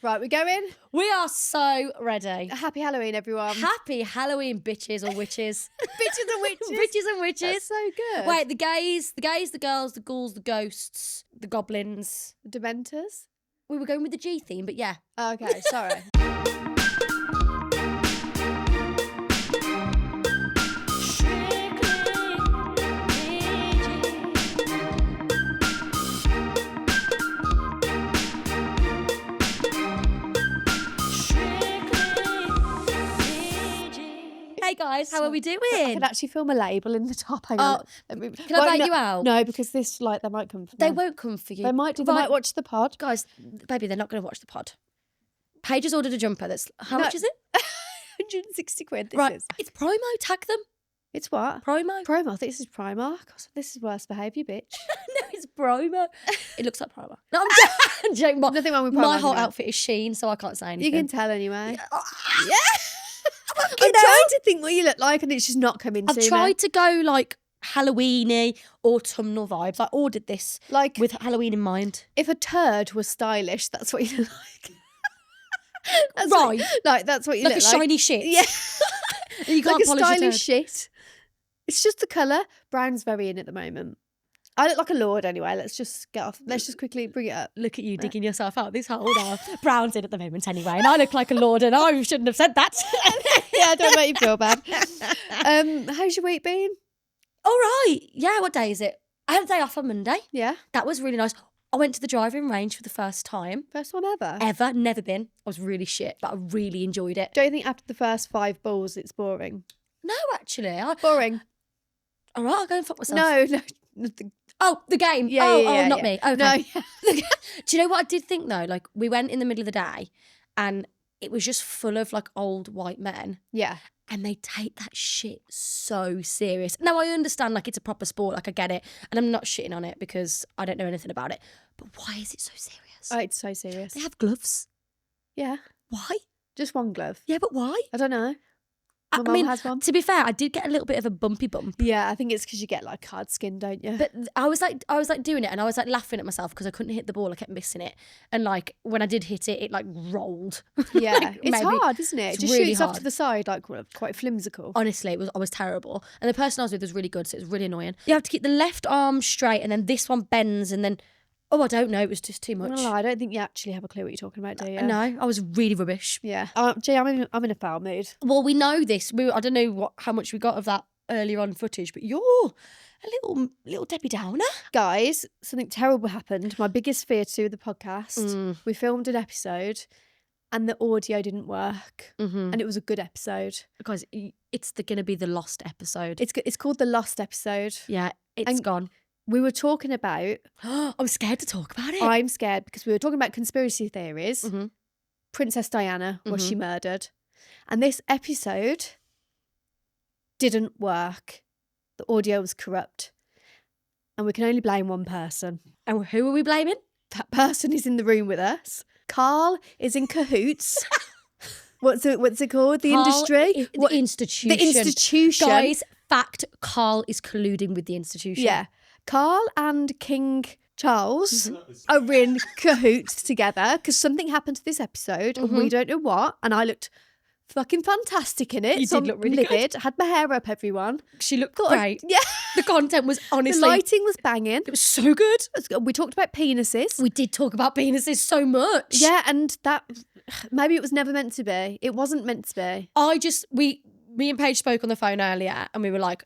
Right, we're going. We are so ready. Happy Halloween, everyone. Happy Halloween, bitches or witches. Bitches and witches. Bitches and witches. That's so good. Wait, the gays, the girls, the ghouls, the ghosts, the goblins. Dementors? We were going with the G theme, but yeah. Okay, sorry. Hey guys, how are we doing? I could actually film a label in the top. Hang on. Can I bait you out? No, because this, they might come for They me. won't come for you. They might do. They might watch the pod. Guys, baby, they're not going to watch the pod. Paige has ordered a jumper that's... How much is it? 160 quid. This right, is. it's promo. Tag them. It's what? Promo. Promo. I think this is Primark. This is worst behaviour, bitch. No, it's promo. It looks like Primark. No, I'm joking. Nothing wrong with Primark. My whole anyway. outfit is Sheen, so I can't say anything. You can tell anyway. Yeah. I'm trying to think what you look like, and it's just not coming to me. I've tried to go like Halloween-y, autumnal vibes. I ordered this like with Halloween in mind. If a turd was stylish, that's what you look like. That's right. That's what you like look a like. shiny shit. Yeah. You can't like a polish your stylish turd. shit. It's just the colour. Brown's very in at the moment. I look like a lord anyway. Let's just get off. Let's just quickly bring it up. Look at you digging yourself out this hole now. Brown's in at the moment anyway, and I look like a lord, and I shouldn't have said that. Yeah, don't make you feel bad. How's your week been? All right. Yeah, what day is it? I had a day off on Monday. Yeah. That was really nice. I went to the driving range for the first time. First one ever? Ever. Never been. I was really shit, but I really enjoyed it. Don't you think after the first 5 balls it's boring? No, actually. Boring. All right, I'll go and fuck myself. No. Oh, the game. Yeah, not me. Okay. No, yeah. Do you know what I did think though? Like, we went in the middle of the day and it was just full of like old white men. Yeah. And they take that shit so serious. Now, I understand, like, it's a proper sport, like, I get it. And I'm not shitting on it because I don't know anything about it. But why is it so serious? Oh, it's so serious. They have gloves. Yeah. Why? Just one glove. Yeah, but why? I don't know. My I mum mean, has one. to be fair, I did get a little bit of a bumpy bump. Yeah, I think it's because you get like hard skin, don't you? But I was like doing it and I was like laughing at myself because I couldn't hit the ball. I kept missing it. And like when I did hit it, it like rolled. Yeah, like, it's hard, isn't it? It's It just really shoots off hard. to the side, like quite flimsical. Honestly, I was terrible. And the person I was with was really good, so it was really annoying. You have to keep the left arm straight and then this one bends and then, oh, I don't know, it was just too much. No, I don't think you actually have a clue what you're talking about, do you? No, I was really rubbish. Yeah. Gee, I'm in a foul mood. Well, we know this. I don't know how much we got of that earlier on footage, but you're a little Debbie Downer. Guys, something terrible happened. My biggest fear to do with the podcast. We filmed an episode and the audio didn't work. Mm-hmm. And it was a good episode. Guys, it's going to be the lost episode. It's called The Lost Episode. Yeah, it's gone. We were talking about... I'm scared to talk about it. I'm scared because we were talking about conspiracy theories. Mm-hmm. Princess Diana, was she murdered? And this episode didn't work. The audio was corrupt. And we can only blame one person. And who are we blaming? That person is in the room with us. Carl is in cahoots. What's it called? The industry? The institution. The institution. Guys, fact, Carl is colluding with the institution. Yeah. Carl and King Charles are in cahoots together because something happened to this episode and we don't know what. And I looked fucking fantastic in it. You did look really livid. Had my hair up, everyone. She looked great. Yeah. The content was honestly... The lighting was banging. It was so good. We talked about penises. We did talk about penises so much. Yeah, and that... Maybe it was never meant to be. It wasn't meant to be. Me and Paige spoke on the phone earlier and we were like...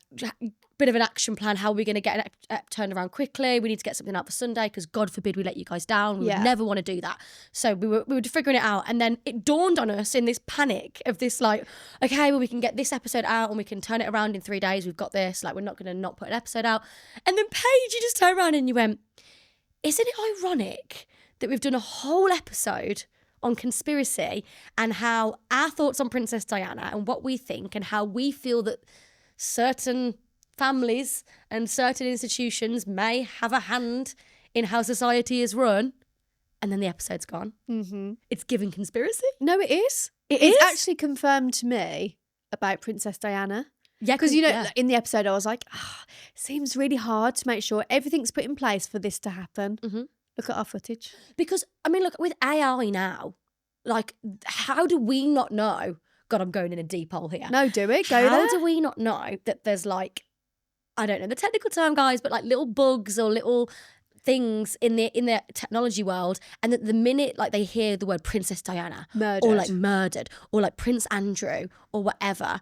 bit of an action plan. How are we going to get it turned around quickly? We need to get something out for Sunday because God forbid we let you guys down. We would never want to do that. So we were figuring it out, and then it dawned on us in this panic of this like, okay, well we can get this episode out and we can turn it around in 3 days. We've got this. Like we're not going to not put an episode out. And then Paige, you just turned around and you went, isn't it ironic that we've done a whole episode on conspiracy and how our thoughts on Princess Diana and what we think and how we feel that certain families and certain institutions may have a hand in how society is run, and then the episode's gone. Mm-hmm. It's giving conspiracy. No, it is. It's actually confirmed to me about Princess Diana. Yeah, because in the episode I was like, seems really hard to make sure everything's put in place for this to happen. Mm-hmm. Look at our footage. Because I mean, look, with AI now, like, how do we not know? God, I'm going in a deep hole here. No, do it. Go How there. do we not know that there's like, I don't know the technical term, guys, but like little bugs or little things in the technology world, and that the minute like they hear the word Princess Diana murdered or like Prince Andrew or whatever,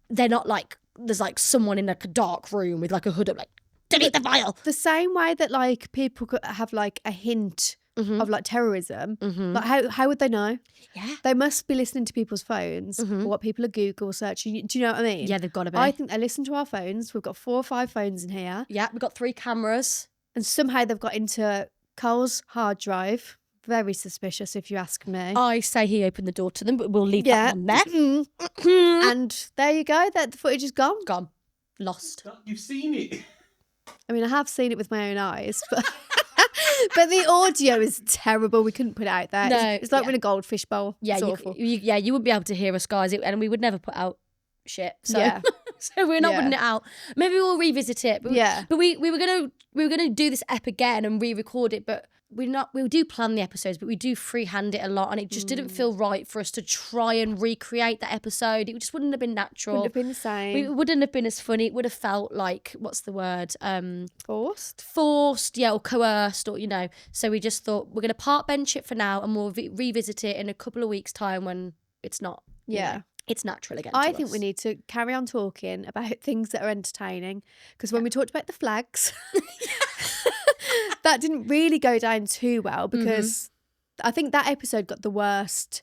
they're not like, there's like someone in like a dark room with like a hood up like, delete the file. The same way that like people could have like a hint of like terrorism, like how would they know? Yeah. They must be listening to people's phones or what people are Google searching. Do you know what I mean? Yeah, they've got to be. I think they listen to our phones. We've got 4 or 5 phones in here. Yeah, we've got 3 cameras. And somehow they've got into Cole's hard drive. Very suspicious, if you ask me. I say he opened the door to them, but we'll leave that one there. And there you go. That the footage is gone. Gone. Lost. You've seen it. I mean, I have seen it with my own eyes, but but the audio is terrible. We couldn't put it out there. No, it's like in a goldfish bowl. Yeah, it's awful. You wouldn't be able to hear us, guys, and we would never put out shit. So, yeah. So we're not putting it out. Maybe we'll revisit it. But but we were gonna do this ep again and re-record it, but we do plan the episodes, but we do freehand it a lot, and it just didn't feel right for us to try and recreate that episode. It just wouldn't have been natural. Wouldn't have been the same. It wouldn't have been as funny. It would have felt like, what's the word? Forced, yeah, or coerced, or So we just thought we're gonna park bench it for now, and we'll revisit it in a couple of weeks' time when it's not. It's natural again. I think we need to carry on talking about things that are entertaining, because when we talked about the flags, that didn't really go down too well, because I think that episode got the worst.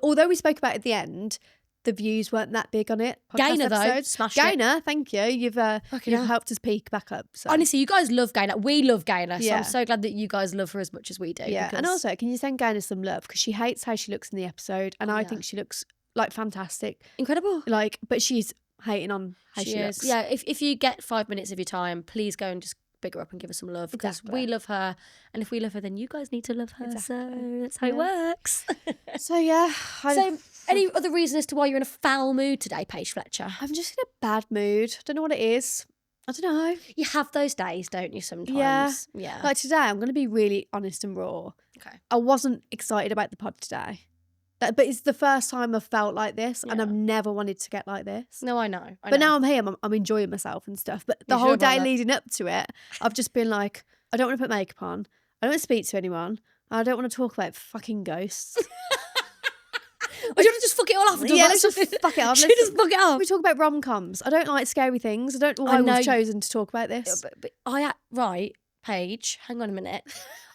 Although we spoke about it at the end, the views weren't that big on it. Gaynor though, smashed it. Gaynor, thank you. You've helped us peak back up. So. Honestly, you guys love Gaynor. We love Gaynor, so I'm so glad that you guys love her as much as we do. Yeah, and also, can you send Gaynor some love, because she hates how she looks in the episode, and I think she looks like fantastic, incredible. Like, but she's hating on how she looks. Yeah, if you get 5 minutes of your time, please go and just big her up and give her some love, because we love her, and if we love her, then you guys need to love her. So that's how it works. So yeah. So any other reason as to why you're in a foul mood today, Paige Fletcher? I'm just in a bad mood. I don't know what it is. I don't know. You have those days, don't you, sometimes? Yeah. Like today, I'm going to be really honest and raw. Okay. I wasn't excited about the pod today. But it's the first time I've felt like this, and I've never wanted to get like this. No, I know. But now I'm here, I'm enjoying myself and stuff. But the whole day leading up to it, I've just been like, I don't want to put makeup on. I don't want to speak to anyone. I don't want to talk about fucking ghosts. Would you want to just fuck it all off? Let's just fuck it off. Should we just fuck it off? We talk about rom-coms. I don't like scary things. I don't know why I was chosen to talk about this. But right, Paige, hang on a minute.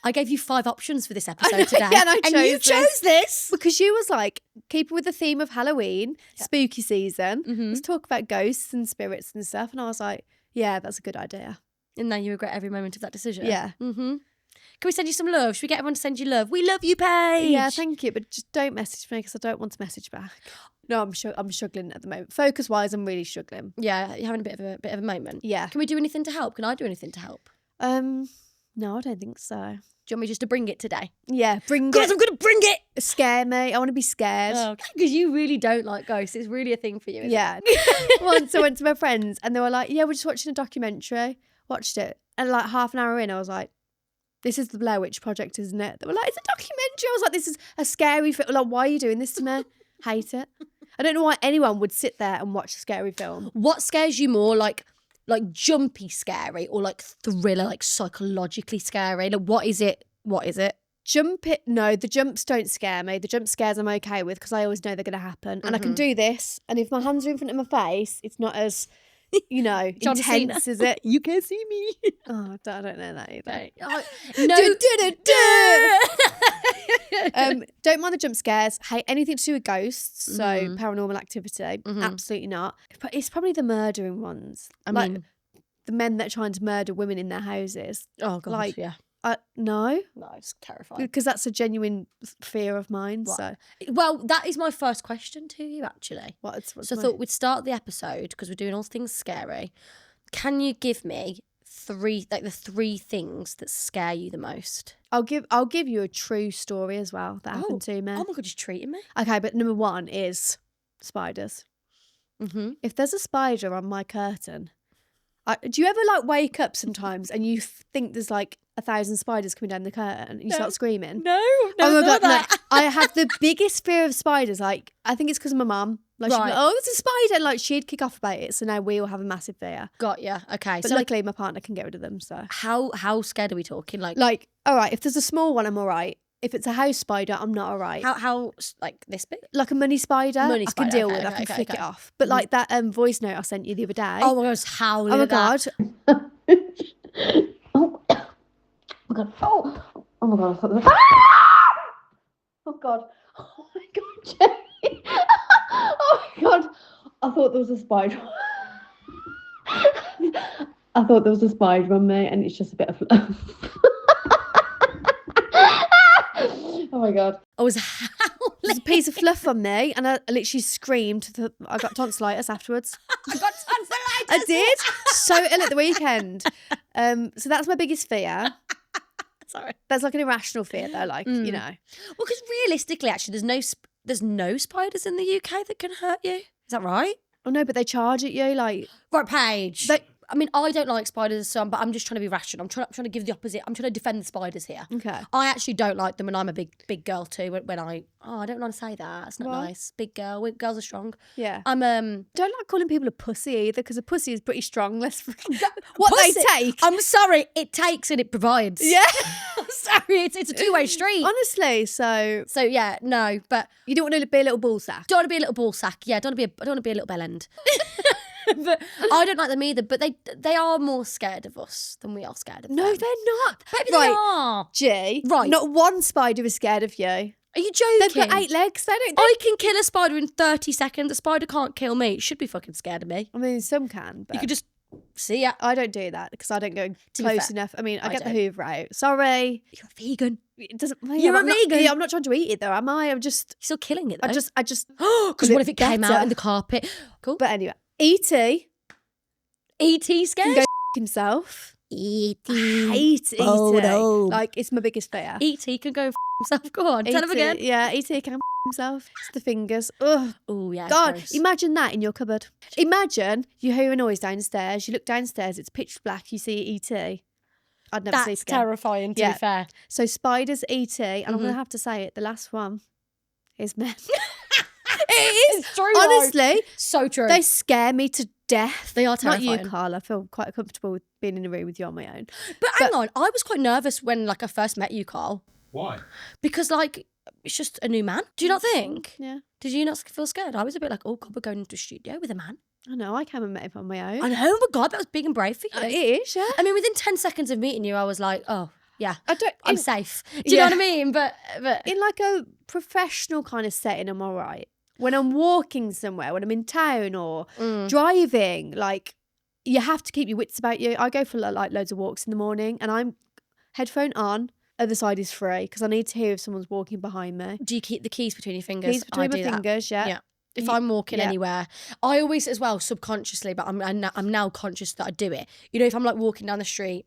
I gave you 5 options for this episode today. And you chose this. Because you was like, keep it with the theme of Halloween, spooky season. Let's talk about ghosts and spirits and stuff. And I was like, yeah, that's a good idea. And now you regret every moment of that decision. Yeah. Can we send you some love? Should we get everyone to send you love? We love you, Paige. Yeah, thank you. But just don't message me, because I don't want to message back. No, I'm struggling at the moment. Focus-wise, I'm really struggling. Yeah, you're having a bit of a moment. Yeah. Can we do anything to help? Can I do anything to help? No, I don't think so. Do you want me just to bring it today? Yeah, bring it. Because I'm going to bring it. Scare me. I want to be scared. Oh, because you really don't like ghosts. It's really a thing for you, isn't it? Once I went to my friends and they were like, yeah, we're just watching a documentary. Watched it. And like half an hour in, I was like, this is the Blair Witch Project, isn't it? They were like, it's a documentary. I was like, this is a scary film. Like, why are you doing this to me? Hate it. I don't know why anyone would sit there and watch a scary film. What scares you more, like jumpy scary, or like thriller, like psychologically scary? Like, what is it? No, the jumps don't scare me. The jump scares I'm okay with, because I always know they're going to happen. And I can do this. And if my hands are in front of my face, it's not as, intense, is it? You can't see me. Oh, I don't know that either. No. Don't mind the jump scares. Hate anything to do with ghosts. So paranormal activity. Absolutely not. But it's probably the murdering ones. I mean, the men that are trying to murder women in their houses. Oh, God, yeah. No, it's terrifying. Because that's a genuine fear of mine. What? So, well, that is my first question to you, actually. I thought we'd start the episode, because we're doing all things scary. Can you give me the 3 things that scare you the most? I'll give you a true story as well that happened to me. Oh my God, you're treating me. Okay, but number 1 is spiders. If there's a spider on my curtain, Do you ever like wake up sometimes and you think there's like 1,000 spiders coming down the curtain and you start screaming? No, Oh never my thought God, that. no. I have the biggest fear of spiders. Like, I think it's because of my mum. Like, she'd be Right. like, oh, there's a spider. And like, she'd kick off about it. So now we all have a massive fear. Got ya. Okay. But So like, luckily, my partner can get rid of them. So, how scared are we talking? Like all right, if there's a small one, I'm all right. If it's a house spider, I'm not all right. how like this big? Like a money spider, Money I spider, can deal okay, with. I okay, can okay, flick okay. it off. But like that voice note I sent you the other day. Oh my God, I was howling Oh my at that. God. Oh my God. Oh my God. I thought there was... Oh God. Oh my God, Jenny. Oh my God. I thought there was a spider. I thought there was a spider on me, and it's just a bit of. Oh my God. I was howling. There's a piece of fluff on me, and I literally screamed. I got tonsillitis afterwards. I got tonsillitis. I did. So ill at the weekend. So that's my biggest fear. Sorry. That's like an irrational fear, though. Like, you know. Well, because realistically, actually, there's no spiders in the UK that can hurt you. Is that right? Oh no, but they charge at you. Like, Right, Paige. I mean, I don't like spiders, but I'm just trying to be rational. I'm trying to give the opposite. I'm trying to defend the spiders here. okay. I actually don't like them, and I'm a big girl too. I don't want to say that. It's not Why? nice. Big girl. Girls are strong. Yeah. I'm Don't like calling people a pussy either, because a pussy is pretty strong. What Pussy. they take. I'm sorry. It takes and it provides. Yeah. I'm sorry. It's a two-way street. Honestly, so So yeah, no, but you don't want to be a little ball sack. don't want to be a little ball sack. Yeah, I don't want to be a little bell end. But I don't like them either. But they are more scared of us than we are scared of them. No, they're not. Maybe Right. they are. G, Right. not one spider is scared of you. Are you joking? They've got 8 legs. They don't. I can kill a spider in 30 seconds. A spider can't kill me. It should be fucking scared of me. I mean, some can, but You could just see ya. I don't do that because I don't go be close fair, enough. I mean, I I get the don't. Hoover out. Sorry. You're a vegan. It doesn't. You're a I'm not, vegan. yeah, I'm not trying to eat it though, am I? I'm just. You're still killing it though. I just. Because what if it came out better. in the carpet? Cool. But anyway, E.T. E.T. can scared? go himself. E.T. I hate E.T. Photo. Like, it's my biggest fear. E.T. can go himself. Go on, tell him E.T. again. Yeah, E.T. can himself. It's the fingers. Ugh. Oh yeah. God, gross. imagine that in your cupboard. Imagine you hear a noise downstairs. You look downstairs. It's pitch black. You see E.T. I'd never sleep That's again. terrifying. To Yeah. be fair. So spiders, E.T. And I'm Mm-hmm. going to have to say it. The last one is men. It is true. Honestly, so true. they scare me to death. They are Not you, terrifying. Carl. I feel quite comfortable with being in a room with you on my own. But hang on, I was quite nervous when I first met you, Carl, Why? because it's just a new man. Do you not think? Yeah. Did you not feel scared? I was a bit like, oh God, we're going into a studio with a man. I know. I came and met him on my own. I know, oh my God, that was big and brave for you. It is, yeah. I mean, within 10 seconds of meeting you, I was like, oh, yeah, I don't. I'm in, safe. Do you Yeah. know what I mean? But in like a professional kind of setting, I'm all right. When I'm walking somewhere, when I'm in town or driving, like, you have to keep your wits about you. I go for like loads of walks in the morning, and I'm headphone on. Other side is free because I need to hear if someone's walking behind me. do you keep the keys between your fingers? Keys between I my do that. fingers, yeah. Yeah. If I'm walking yeah. anywhere, I always as well subconsciously, but I'm now conscious that I do it. You know, if I'm like walking down the street,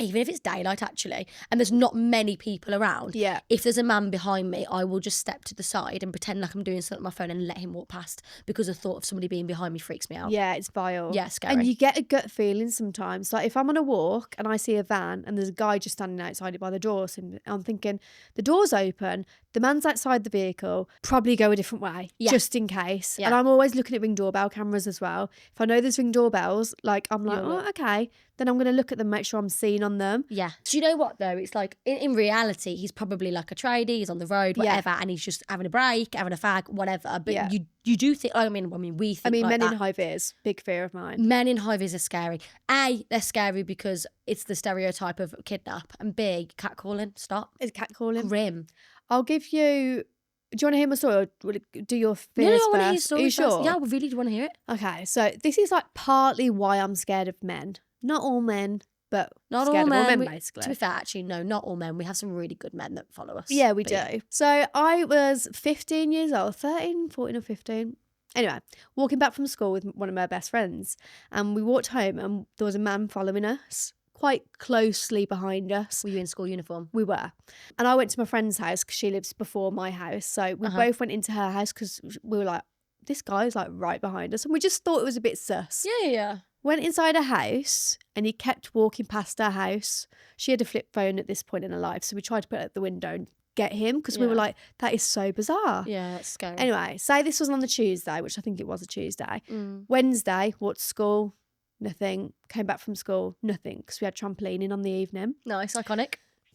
even if it's daylight actually, and there's not many people around, Yeah. if there's a man behind me, I will just step to the side and pretend like I'm doing something on my phone and let him walk past because the thought of somebody being behind me freaks me out. Yeah, it's vile. Yeah, scary. And you get a gut feeling sometimes. Like if I'm on a walk and I see a van and there's a guy just standing outside it by the door, so I'm thinking the door's open, the man's outside the vehicle, probably go a different way, Yeah. just in case. Yeah. And I'm always looking at Ring doorbell cameras as well. If I know there's Ring doorbells, like I'm like, You'll oh, look. okay. Then I'm going to look at them, make sure I'm seen on them. Yeah. Do you know what though? It's like in reality, he's probably like a tradie. He's on the road, Yeah. whatever, and he's just having a break, having a fag, whatever. But Yeah. you do think. I mean, we think. I mean, like men that. in high vis, big fear of mine. Men in high vis are scary. A, they're scary because it's the stereotype of kidnap, and B, catcalling. Stop. Is catcalling. Grim. I'll give you. Do you want to hear my story or will it do your No, fears I want to hear your first? story Are you first. sure? Yeah, we really do want to hear it. Okay, so this is like partly why I'm scared of men. Not all men, but Not scared all of all men. men, To basically. be fair, actually, no, not all men. We have some really good men that follow us. Yeah, we But do. yeah. So I was 15 years old, 13, 14 or 15. Anyway, walking back from school with one of my best friends, and we walked home and there was a man following us quite closely behind us. Were you in school uniform? We were. And I went to my friend's house because she lives before my house. So we both went into her house because we were like, this guy is like right behind us. And we just thought it was a bit sus. Yeah. Went inside her house and he kept walking past her house. She had a flip phone at this point in her life, so we tried to put it at the window and get him because we were like, that is so bizarre. Yeah, that's scary. Anyway, say this was on the Tuesday, which I think it was a Tuesday. Wednesday, walked to school, nothing. Came back from school, nothing, because we had trampolining on the evening. Nice, iconic.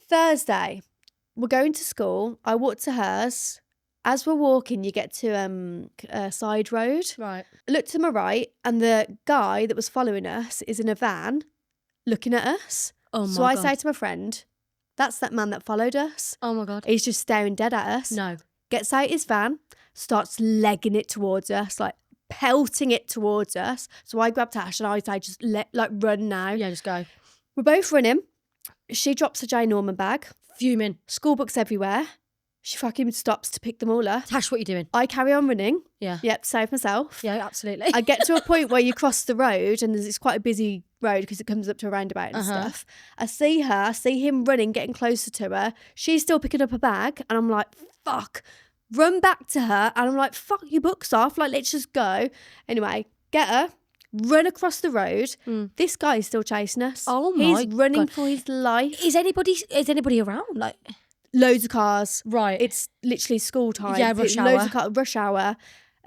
Thursday, we're going to school. I walked to hers. As we're walking, you get to a side road. Right. I looked to my right, and the guy that was following us is in a van looking at us. Oh, my God. So I say to my friend, that's that man that followed us. Oh, my God. He's just staring dead at us. No. Gets out his van, starts legging it towards us, like pelting it towards us. So I grabbed Ash and I say, just run now. Yeah, just go. We're both running. She drops a J. Norman bag. Fuming. School books everywhere. She fucking stops to pick them all up. Tash, what are you doing? I carry on running. Yeah. Yep, save myself. Yeah, absolutely. I get to a point where you cross the road and it's quite a busy road because it comes up to a roundabout and stuff. I see her, I see him running, getting closer to her. She's still picking up a bag and I'm like, fuck. Run back to her and I'm like, fuck your books off. Like, let's just go. Anyway, get her. Run across the road. This guy is still chasing us. Oh my He's running God. for his life. Is anybody around? Like, Loads of cars. right. It's literally school time. Yeah, rush Loads hour. of cars, rush hour.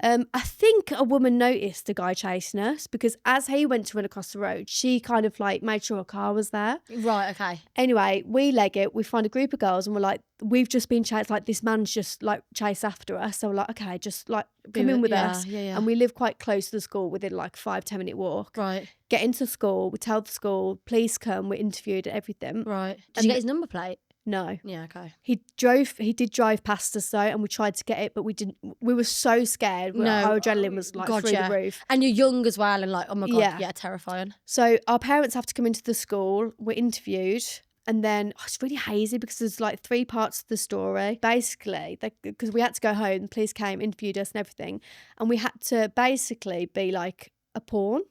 I think a woman noticed the guy chasing us because as he went to run across the road, she kind of like made sure a car was there. Right, okay. Anyway, we leg it. We find a group of girls and we're like, we've just been chased. Like, this man's just like chased after us. So we're like, okay, just like come in with us. Yeah. And we live quite close to the school, within like 5-10 minute walk. Right, Get into school. We tell the school, please come. We're interviewed and everything. right. Did And you get his number plate? No. Yeah, okay. He did drive past us though, and we tried to get it, but we didn't. We were so scared. No. Our adrenaline was like through the roof. And you're young as well, and like, oh my God, Yeah. terrifying. So our parents have to come into the school. We're interviewed, and then it's really hazy because there's like 3 parts of the story. Basically, because we had to go home, the police came, interviewed us, and everything, and we had to basically be like a pawn.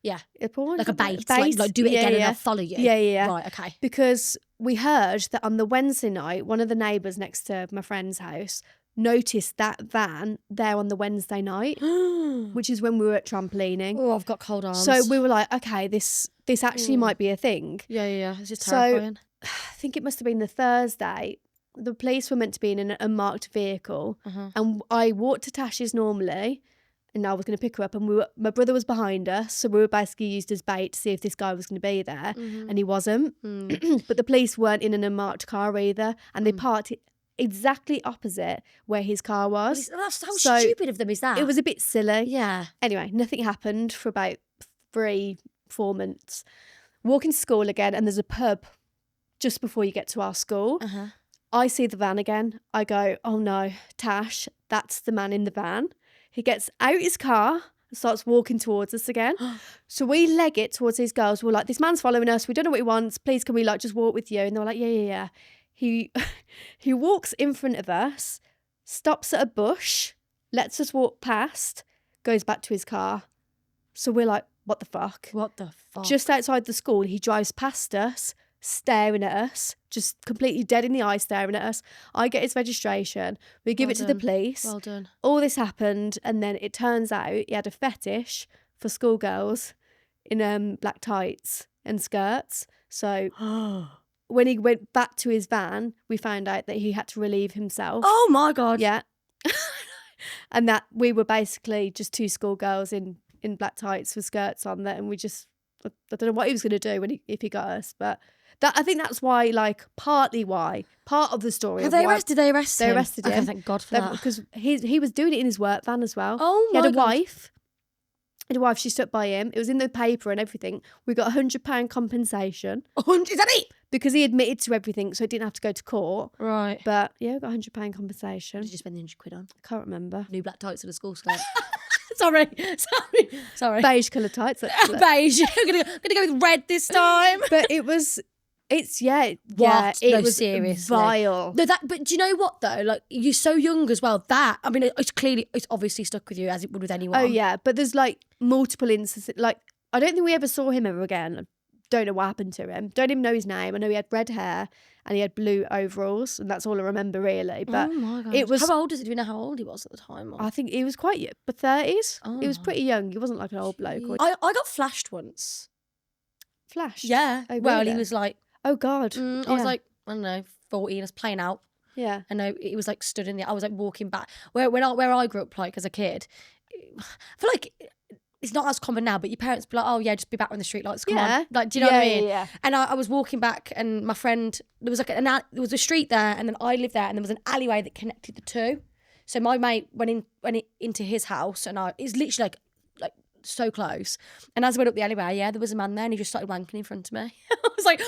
Yeah. A pawn, Like a bait. Base. Like do it again and yeah. I'll follow you. Yeah. Right, okay. Because we heard that on the Wednesday night, one of the neighbours next to my friend's house noticed that van there on the Wednesday night, which is when we were at trampolining. Oh, I've got cold arms. So we were like, okay, this actually might be a thing. Yeah. It's just So- terrifying. I think it must have been the Thursday. The police were meant to be in an unmarked vehicle, and I walked to Tash's normally, and I was going to pick her up, and my brother was behind us, so we were basically used as bait to see if this guy was going to be there, and he wasn't. But the police weren't in an unmarked car either, and they parked exactly opposite where his car was. How So stupid of them is that? It was a bit silly. Yeah. Anyway, nothing happened for about 3-4 months. Walking to school again, and there's a pub just before you get to our school. I see the van again. I go, oh no, Tash, that's the man in the van. He gets out his car and starts walking towards us again. So we leg it towards these girls. We're like, this man's following us. We don't know what he wants. Please, can we like just walk with you? And they're like, yeah. He walks in front of us, stops at a bush, lets us walk past, goes back to his car. So we're like, what the fuck? What the fuck? Just outside the school, he drives past us, staring at us, just completely dead in the eye, staring at us. I get his registration. We give Well it to the done. police. Well done. All this happened, and then it turns out he had a fetish for schoolgirls in black tights and skirts. So when he went back to his van, we found out that he had to relieve himself. Oh my God. Yeah. And that we were basically just 2 schoolgirls in black tights with skirts on there, and we just, I don't know what he was going to do if he got us, but I think that's why, like, partly why, part of the story. Have of they why arrested? They arrested him. They arrested him. Okay, thank God for that. Because he was doing it in his work van as well. Oh He my had a God. wife. She stuck by him. It was in the paper and everything. We got £100 compensation 100, is that it? because he admitted to everything, so he didn't have to go to court. Right. But yeah, we got £100 compensation. What did you spend the £100 on? I can't remember. New black tights and a school skirt. Sorry. Beige colour tights. Beige. I'm gonna go with red this time. But it was. It What? it No, was seriously. vile. No, but do you know what though? Like, you're so young as well. I mean, it's obviously stuck with you as it would with anyone. Oh yeah, but there's like multiple instances. Like, I don't think we ever saw him ever again. don't know what happened to him. Don't even know his name. I know he had red hair and he had blue overalls, and that's all I remember really. But oh my God. it was. How old is it? Do you know how old he was at the time? Or? I think he was quite young, but 30s. Oh. He was pretty young. He wasn't like an old bloke. Or I got flashed once. flashed. Yeah. Oh, Well, really? he was like, Oh God. I was like, I don't know, 14. I was playing out. Yeah. And he was like stood in the. I was like walking back where I grew up like as a kid. I feel like it's not as common now, but your parents be like, oh yeah, just be back when the street lights come on. Like, do you know what I mean? Yeah. And I was walking back, and my friend, there was like there was a street there, and then I lived there, and there was an alleyway that connected the two. So my mate went into his house, and it's literally like so close. And as I went up the alleyway, there was a man there, and he just started wanking in front of me. I was like,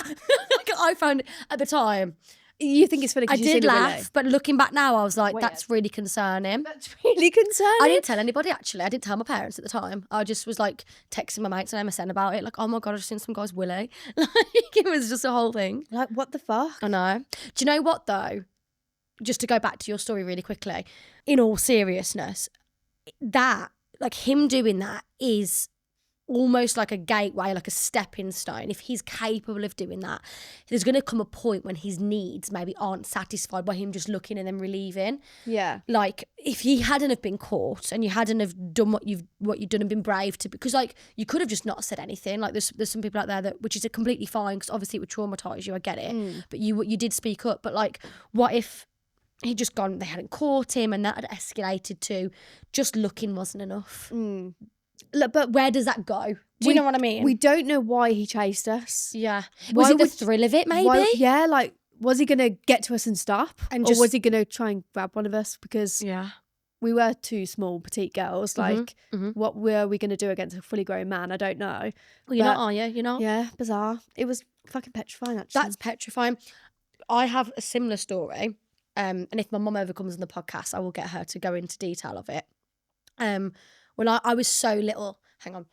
like I found at the time. You think it's funny? I did laugh, but looking back now, I was like, Weird. that's really concerning. That's really concerning. I didn't tell anybody, actually. I didn't tell my parents at the time. I just was like texting my mates on MSN about it. Like, oh my God, I've just seen some guy's willy. Like, it was just a whole thing. Like, what the fuck? I know. Do you know what, though? Just to go back to your story really quickly, in all seriousness, that, like him doing that is almost like a gateway, like a stepping stone. If he's capable of doing that, there's going to come a point when his needs maybe aren't satisfied by him just looking and then relieving. Yeah. Like if he hadn't have been caught and you hadn't have done what you've done and been brave to, because like you could have just not said anything. Like there's some people out there that, which is completely fine, because obviously it would traumatise you. I get it, but you did speak up. But like, what if he'd just gone? They hadn't caught him, and that had escalated to just looking wasn't enough. Look, but Where does that go? Do you know what I mean? we don't know why he chased us. Yeah. Why Was it the would- thrill of it, maybe? Yeah, like, was he going to get to us and stop? And or just- was he going to try and grab one of us? Because Yeah. we were two small, petite girls. Like, what were we going to do against a fully grown man? I don't know. Well, you're But- not, are you? You're not? Yeah, bizarre. It was fucking petrifying, actually. That's petrifying. I have a similar story. And if my mum ever comes on the podcast, I will get her to go into detail of it. When I was so little, hang on,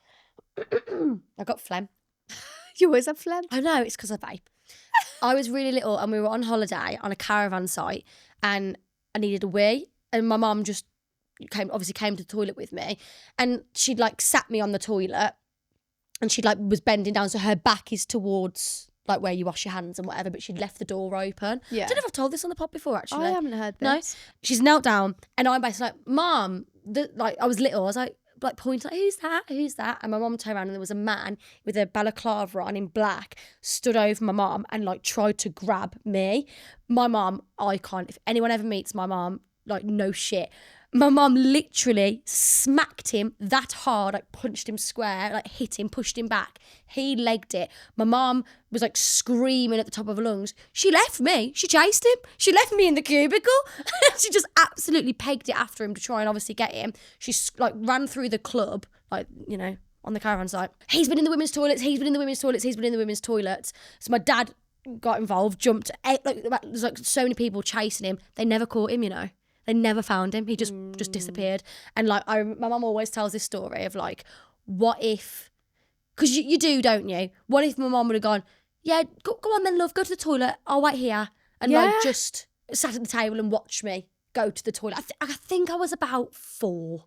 I got phlegm. You always have phlegm. I know, it's because I vape. I was really little, and we were on holiday on a caravan site, and I needed a wee, and my mum just came to the toilet with me, and she'd like sat me on the toilet, and she'd like was bending down, so her back is towards like where you wash your hands and whatever, but she'd left the door open. Yeah. I don't know if I've told this on the pod before, actually. I haven't heard No, this. she's knelt down, and I'm basically like, Mum, like I was little, I was like pointing, like, who's that? And my mum turned around, and there was a man with a balaclava on in black, stood over my mum and like tried to grab me. My mum, icon. If anyone ever meets my mum, like no shit. My mum literally smacked him that hard, like punched him square, like hit him, pushed him back. He legged it. My mum was like screaming at the top of her lungs. She left me. She chased him. She left me in the cubicle. She just absolutely pegged it after him to try and obviously get him. She like ran through the club, like, you know, on the caravan site. He's been in the women's toilets. He's been in the women's toilets. He's been in the women's toilets. So my dad got involved, jumped. There's like so many people chasing him. They never caught him, you know. They never found him. He just disappeared. And like my mum always tells this story of like, what if, because you do, don't you? What if my mum would have gone, yeah, go on then, love, go to the toilet. I'll wait here. And like just sat at the table and watched me go to the toilet. I think I was about 4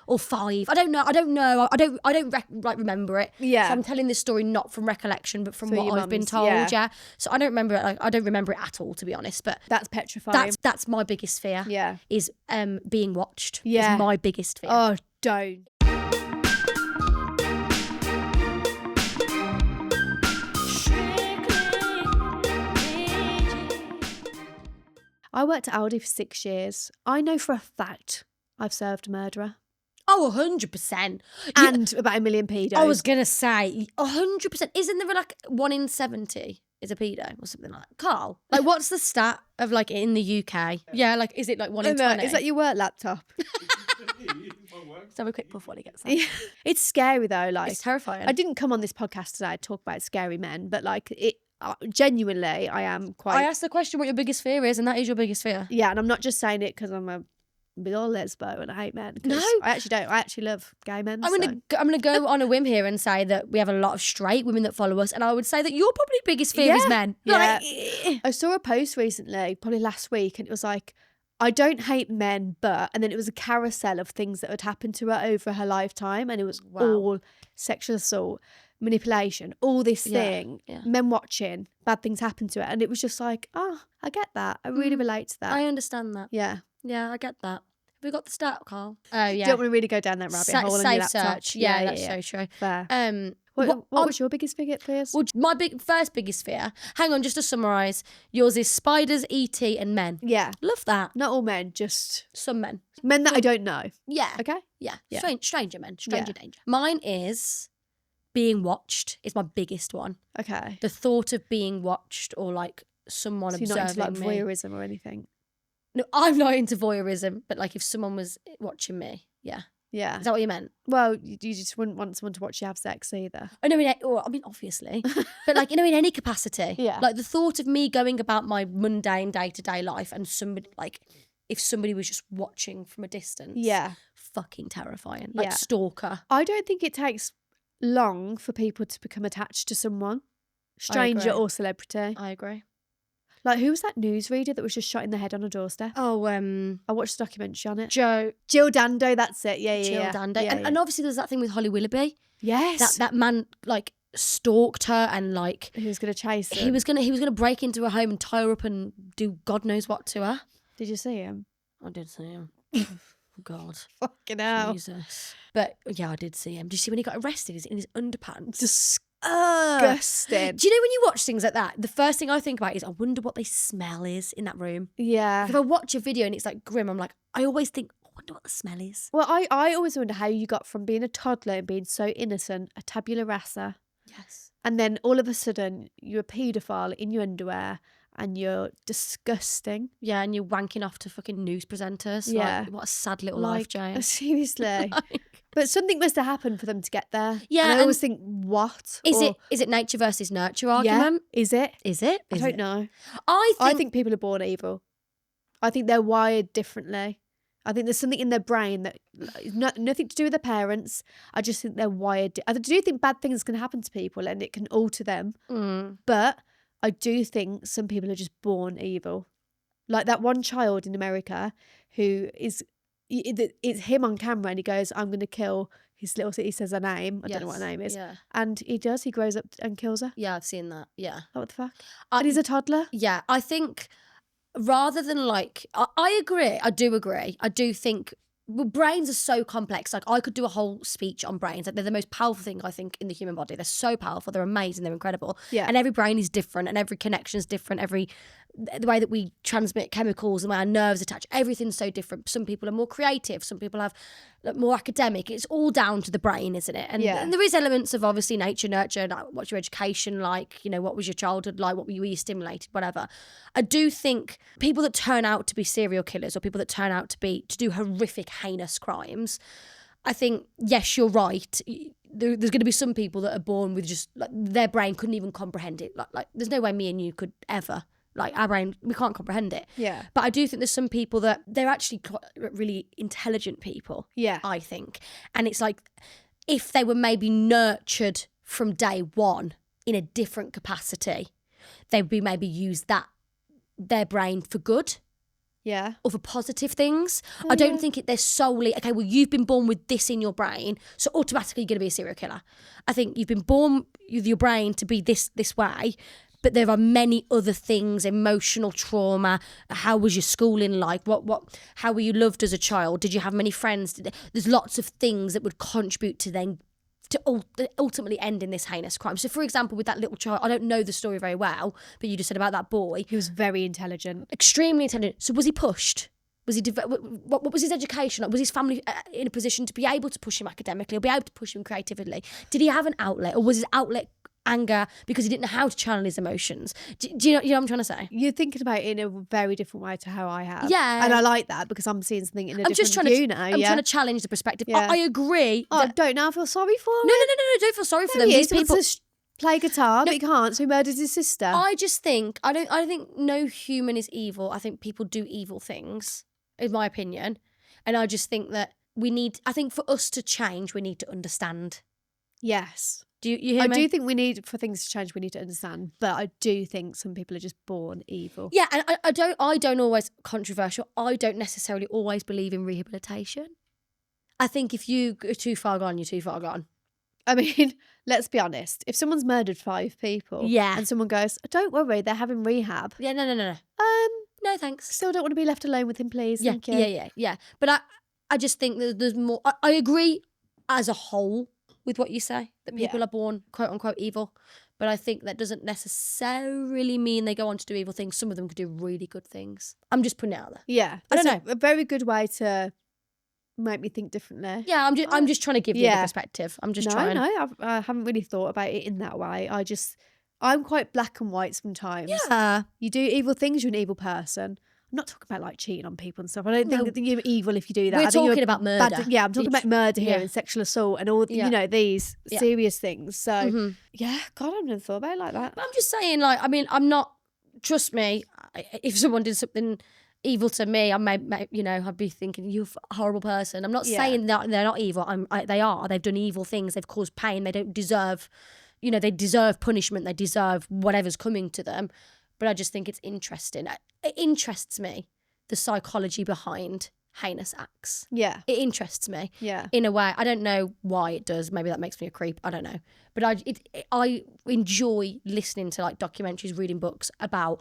or 5. I don't know. I don't remember it. Yeah. So I'm telling this story not from recollection, but from So what your I've been mum's- told. yeah. Yeah. So I don't remember it. Like I don't remember it at all, to be honest. But That's petrifying. that's my biggest fear. Yeah. Is being watched. Yeah. Is my biggest fear. Oh, don't. I worked at Aldi for 6 years. I know for a fact I've served a murderer. Oh, 100%. And about a million pedos. I was gonna say 100%. Isn't there like 1 in 70 is a pedo or something like that? Carl, like what's the stat of like in the UK? Yeah, like is it like 1 in 20? Is that your work laptop? Let's have a quick puff when he gets that. Yeah. It's scary though. Like, It's terrifying. I didn't come on this podcast today to talk about scary men, but like it genuinely, I am quite. I asked the question what your biggest fear is, and that is your biggest fear. Yeah, and I'm not just saying it because I'm a big old lesbo and I hate men. 'Cause No. I actually don't. I actually love gay men. I'm gonna go on a whim here and say that we have a lot of straight women that follow us, and I would say that your probably biggest fear is men. Yeah. Like, I saw a post recently, probably last week, and it was like, I don't hate men, but, and then it was a carousel of things that had happened to her over her lifetime, and it was all sexual assault, manipulation, all this thing, men watching, bad things happen to her, and it was just like, oh, I get that. I really relate to that. I understand that. Yeah. Yeah, I get that. Have we got the start, Carl? Oh, yeah. Don't want to really go down that rabbit hole on your Safe laptop. search. Yeah, that's so true. Fair. What was your biggest fears? Well, my first biggest fear, hang on, just to summarise, yours is spiders, ET and men. Yeah. Love that. Not all men, just some men. Men that I don't know. Yeah. Okay? Yeah. Stranger men. Stranger danger. Mine is being watched is my biggest one. Okay. The thought of being watched or like someone so you're observing not into like me. voyeurism or anything? No, I'm not into voyeurism, but like if someone was watching me, yeah. Yeah. Is that what you meant? Well, you just wouldn't want someone to watch you have sex either. I know, I mean, obviously, but like, in any capacity. Yeah. Like the thought of me going about my mundane day-to-day life and somebody, like, if somebody was just watching from a distance. Yeah. Fucking terrifying. Like stalker. I don't think it takes long for people to become attached to someone, stranger or celebrity. I agree. Like, who was that newsreader that was just shot in the head on a doorstep? Oh, I watched a documentary on it. Jill Dando, that's it. Yeah. Jill Dando. And obviously there's that thing with Holly Willoughby. Yes. That man, like, stalked her and, like... He was going to chase her. He was gonna break into her home and tie her up and do God knows what to her. Did you see him? I did see him. God. Fucking hell. Jesus. But, yeah, I did see him. Did you see when he got arrested? He's in his underpants. Disgusting. Do you know when you watch things like that, the first thing I think about is I wonder what the smell is in that room. Yeah. If I watch a video and it's like grim, I'm like, I always think, I wonder what the smell is. Well, I always wonder how you got from being a toddler and being so innocent, a tabula rasa. Yes. And then all of a sudden you're a paedophile in your underwear and you're disgusting. Yeah, and you're wanking off to fucking news presenters. Yeah. Like, what a sad little life, Jane. Seriously. But something must have happened for them to get there. Yeah. And I always think, what? Is it nature versus nurture argument? Yeah. Is it? Is it? I don't know. I think people are born evil. I think they're wired differently. I think there's something in their brain that nothing to do with their parents. I just think they're wired. I do think bad things can happen to people and it can alter them. But I do think some people are just born evil. Like that one child in America who is, it's him on camera and he goes, I'm going to kill his little, he says her name. I don't know what her name is. Yeah. And he grows up and kills her. Yeah, I've seen that. Yeah. Like, what the fuck? And he's a toddler. Yeah, I think rather than like, I agree. I do agree. I do think brains are so complex. Like I could do a whole speech on brains. Like they're the most powerful thing I think in the human body. They're so powerful. They're amazing. They're incredible. Yeah. And every brain is different and every connection is different. The way that we transmit chemicals and the way our nerves attach, everything's so different. Some people are more creative. Some people have more academic. It's all down to the brain, isn't it? And, and there is elements of obviously nature, nurture, like what's your education like? You know, what was your childhood like? Were you stimulated? Whatever. I do think people that turn out to be serial killers or people that turn out to do horrific, heinous crimes, I think, yes, you're right. There's going to be some people that are born with just, like, their brain couldn't even comprehend it. Like there's no way me and you could ever. Like our brain, we can't comprehend it. Yeah. But I do think there's some people that they're actually quite really intelligent people. Yeah. I think. And it's like if they were maybe nurtured from day one in a different capacity, they would be maybe use their brain for good. Yeah. Or for positive things. I don't think they're solely, okay, well, you've been born with this in your brain, so automatically you're going to be a serial killer. I think you've been born with your brain to be this way, but there are many other things, emotional trauma. How was your schooling like? How were you loved as a child? Did you have many friends? There's lots of things that would contribute to ultimately end in this heinous crime. So, for example, with that little child, I don't know the story very well, but you just said about that boy. He was very intelligent. Extremely intelligent. So was he pushed? Was he? What was his education like? Was his family in a position to be able to push him academically or be able to push him creatively? Did he have an outlet, or was his outlet anger because he didn't know how to channel his emotions? Do you know what I'm trying to say? You're thinking about it in a very different way to how I have. Yeah. And I like that because I'm seeing something in a different view now. I'm trying to challenge the perspective. Yeah. I agree. I don't now feel sorry for him. No, don't feel sorry for them. These These people play guitar, but he can't, so he murders his sister. I just think I don't think no human is evil. I think people do evil things, in my opinion. And I just think that I think for us to change, we need to understand. Yes. Do you hear I me? do think for things to change, we need to understand. But I do think some people are just born evil. Yeah, and I don't always, controversial, I don't necessarily always believe in rehabilitation. I think if you go too far gone, you're too far gone. I mean, let's be honest. If someone's murdered 5 people, Yeah. and someone goes, "Don't worry, they're having rehab." Yeah, no. No, thanks. Still don't want to be left alone with him, please. Yeah, Thank you. yeah. But I just think that there's more. I agree as a whole with what you say, that people are born quote unquote evil. But I think that doesn't necessarily mean they go on to do evil things. Some of them could do really good things. I'm just putting it out there. Yeah, I don't that's know. a very good way to make me think differently. Yeah, I'm just trying to give you the perspective. I'm just trying. No, I haven't really thought about it in that way. I'm quite black and white sometimes. Yeah. You do evil things, you're an evil person. I'm not talking about like cheating on people and stuff. I don't think that you're evil if you do that. We're I think talking about murder. I'm talking about murder here and sexual assault and all, these Yeah. serious things. So, Mhm. God, I've never thought about it like that. But I'm just saying, like, I mean, I'm not, trust me, if someone did something evil to me, I may I'd be thinking, you're a horrible person. I'm not saying that they're not evil. They are. They've done evil things. They've caused pain. They don't deserve, they deserve punishment. They deserve whatever's coming to them. But I just think it's interesting. It interests me, the psychology behind heinous acts. Yeah. It interests me. Yeah. In a way. I don't know why it does. Maybe that makes me a creep. I don't know. But I enjoy listening to like documentaries, reading books about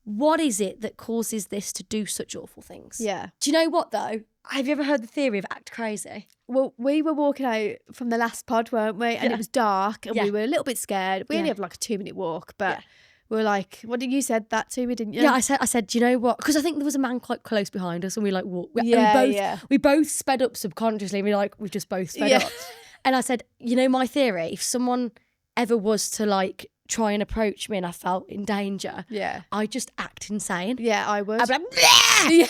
what is it that causes this to do such awful things. Yeah. Do you know what though? Have you ever heard the theory of act crazy? Well, we were walking out from the last pod, weren't we? And it was dark and we were a little bit scared. We only have like a 2-minute walk, but we were like, what did you said that to me, didn't you? Yeah, I said, do you know what? Because I think there was a man quite close behind us and we like walked. We both sped up subconsciously. We just both sped up. And I said, my theory, if someone ever was to like try and approach me and I felt in danger, I'd just act insane. Yeah, I would. I'd be like, bleh!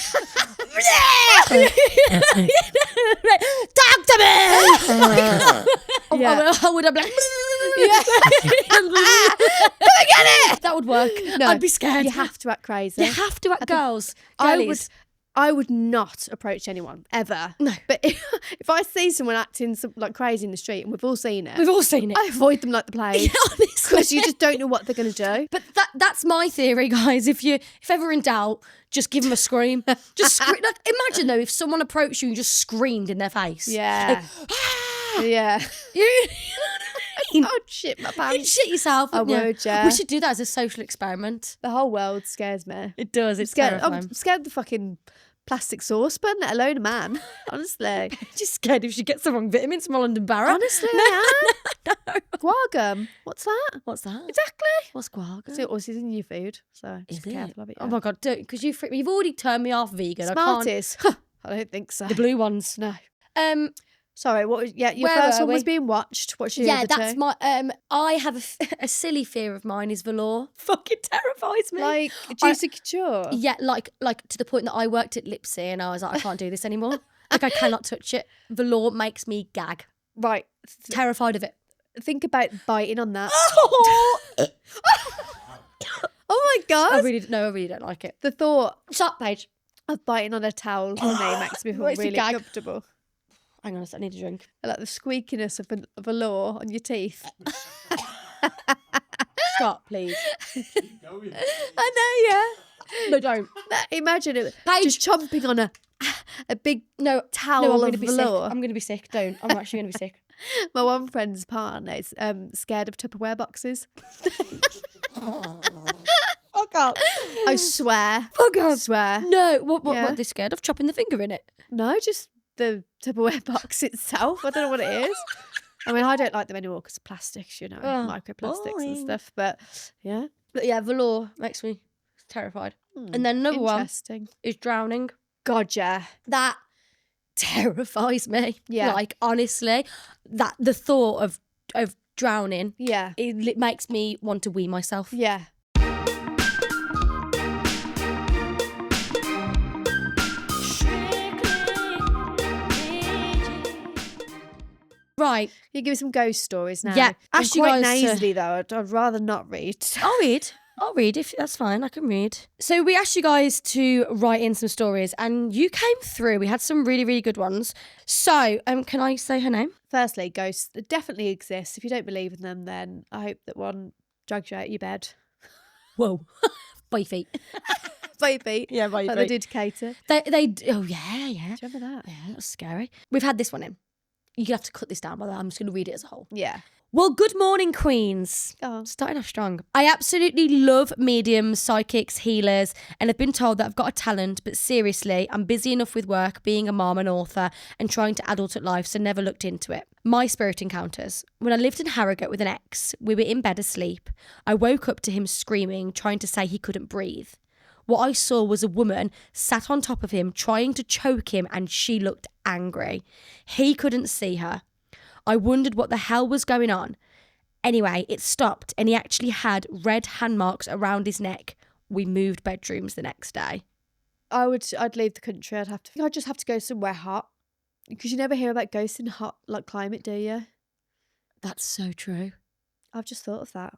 Talk to me! I would have been like, get it! That would work. No, I'd be scared. You have to act crazy. You have to act girls. I would not approach anyone ever. No. But if I see someone acting like crazy in the street, and we've all seen it, I avoid them like the plague. Yeah, honestly. Because you just don't know what they're going to do. But that's my theory, guys. If ever in doubt, just give them a scream. Just scream. Like, imagine though, if someone approached you and just screamed in their face. Yeah. Like, ah! Yeah. You know what I mean? I'd shit my pants. You'd shit yourself. I would, yeah. We should do that as a social experiment. The whole world scares me. It does. It's scared. terrifying. I'm scared of the fucking plastic saucepan, let alone a man. Honestly. Just scared if she gets the wrong vitamins from Holland and Barrett. Honestly, no. Guargum. What's that? What's that? Exactly. What's guargam? So it's in your food, so Is just be careful of it. Oh my god, don't, because you've already turned me off vegan. Smarties. I don't think so. The blue ones. No. Sorry, what was your where first were one was we? being watched. What's your Yeah, other that's two? my I have a silly fear of mine is velour. Fucking terrifies me. Like juicy couture. Yeah, like to the point that I worked at Lipsy and I was like, I can't do this anymore. Like I cannot touch it. Velour makes me gag. Right. Terrified of it. Think about biting on that. Oh, Oh my god. I really don't like it. The thought Shut up, Paige. of biting on a towel for me makes me feel Makes me really gag. comfortable. Hang on a sec, I need a drink. I like the squeakiness of a law on your teeth. Stop, please. I know, yeah. No, don't. Imagine it. Paige. Just chomping on a big towel No, I'm of going to be sick. velour. I'm going to be sick. Don't. I'm actually going to be sick. My one friend's partner is scared of Tupperware boxes. Fuck up. I swear. Fuck I up. swear. No, what Yeah. they're scared of? Chopping the finger in it? No, just the Tupperware box itself. I don't know what it is. I mean, I don't like them anymore because of plastics, Oh, microplastics and boring. stuff. But yeah. But yeah, velour makes me terrified. And then another one Interesting. is drowning. God, yeah. That terrifies me. Yeah. Like, honestly, that the thought of drowning, Yeah. it makes me want to wee myself. Yeah. Right. You give me some ghost stories now. Yeah. I'm Ask you quite guys to- nasally though. I'd rather not read. I'll read. I'll read if that's fine. I can read. So we asked you guys to write in some stories and you came through. We had some really, really good ones. So can I say her name? Firstly, ghosts definitely exist. If you don't believe in them, then I hope that one drags you out of your bed. Whoa. By feet. By your feet. Yeah, by your Like feet. they did Kater. Oh, yeah. Do you remember that? Yeah, that was scary. We've had this one in. You're going to have to cut this down, by the way. I'm just going to read it as a whole. Yeah. Well, good morning, queens. Oh. Starting off strong. I absolutely love mediums, psychics, healers, and have been told that I've got a talent, but seriously, I'm busy enough with work, being a mom and author, and trying to adult at life, so never looked into it. My spirit encounters. When I lived in Harrogate with an ex, we were in bed asleep. I woke up to him screaming, trying to say he couldn't breathe. What I saw was a woman sat on top of him, trying to choke him, and she looked angry. He couldn't see her. I wondered what the hell was going on. Anyway, it stopped and he actually had red hand marks around his neck. We moved bedrooms the next day. I'd leave the country. I'd just have to go somewhere hot. Because you never hear about ghosts in hot like climate, do you? That's so true. I've just thought of that.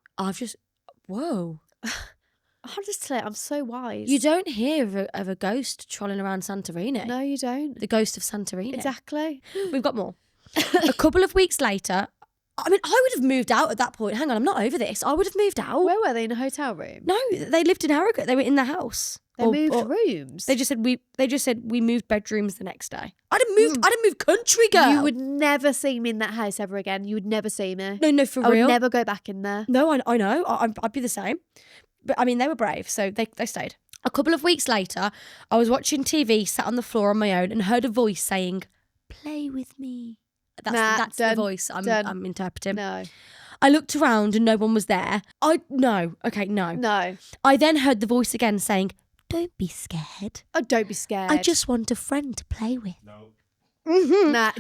Whoa. Honestly, I'm so wise. You don't hear of a ghost trolling around Santorini. No, you don't. The ghost of Santorini. Exactly. We've got more. A couple of weeks later, I mean, I would have moved out at that point. Hang on, I'm not over this. I would have moved out. Where were they, in a hotel room? No, they lived in Harrogate. They were in the house. They moved rooms. They just said we moved bedrooms the next day. I'd have moved country, girl. You would never see me in that house ever again. You would never see me. No, for I real. would never go back in there. No, I know. I'd be the same. But I mean, they were brave, so they stayed. A couple of weeks later, I was watching TV, sat on the floor on my own, and heard a voice saying, "Play with me." That's the voice I'm interpreting. No. I looked around and no one was there. No. I then heard the voice again saying, "Don't be scared. Oh, don't be scared. I just want a friend to play with." No. Nah,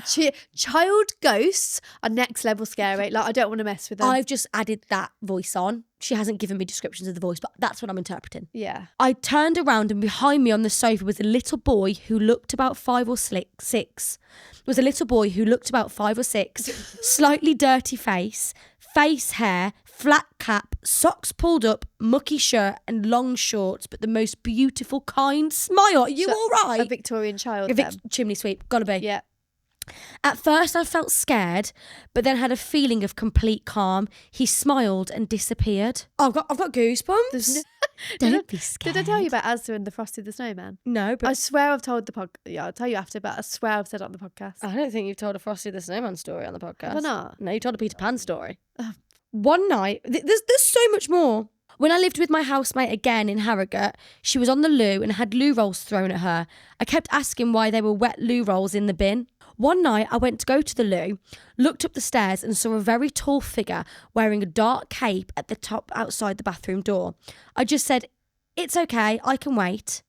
child ghosts are next level scary. Like, I don't want to mess with them. I've just added that voice on. She hasn't given me descriptions of the voice, but that's what I'm interpreting. Yeah. I turned around and behind me on the sofa was a little boy who looked about 5 or 6. Was a little boy who looked about 5 or 6, slightly dirty face hair, flat cap, socks pulled up, mucky shirt and long shorts, but the most beautiful, kind smile. Are you all right? A Victorian child. Chimney sweep, gotta be. Yeah. At first I felt scared, but then had a feeling of complete calm. He smiled and disappeared. I've got goosebumps. Don't be scared. Did I tell you about Asda and the Frosty the Snowman? No, but I swear I've told the podcast. Yeah, I'll tell you after, but I swear I've said it on the podcast. I don't think you've told a Frosty the Snowman story on the podcast. Have I not? No, you told a Peter Pan story. One night, there's so much more. When I lived with my housemate again in Harrogate, she was on the loo and had loo rolls thrown at her. I kept asking why there were wet loo rolls in the bin. One night I went to go to the loo, looked up the stairs and saw a very tall figure wearing a dark cape at the top outside the bathroom door. I just said, "It's okay, I can wait,"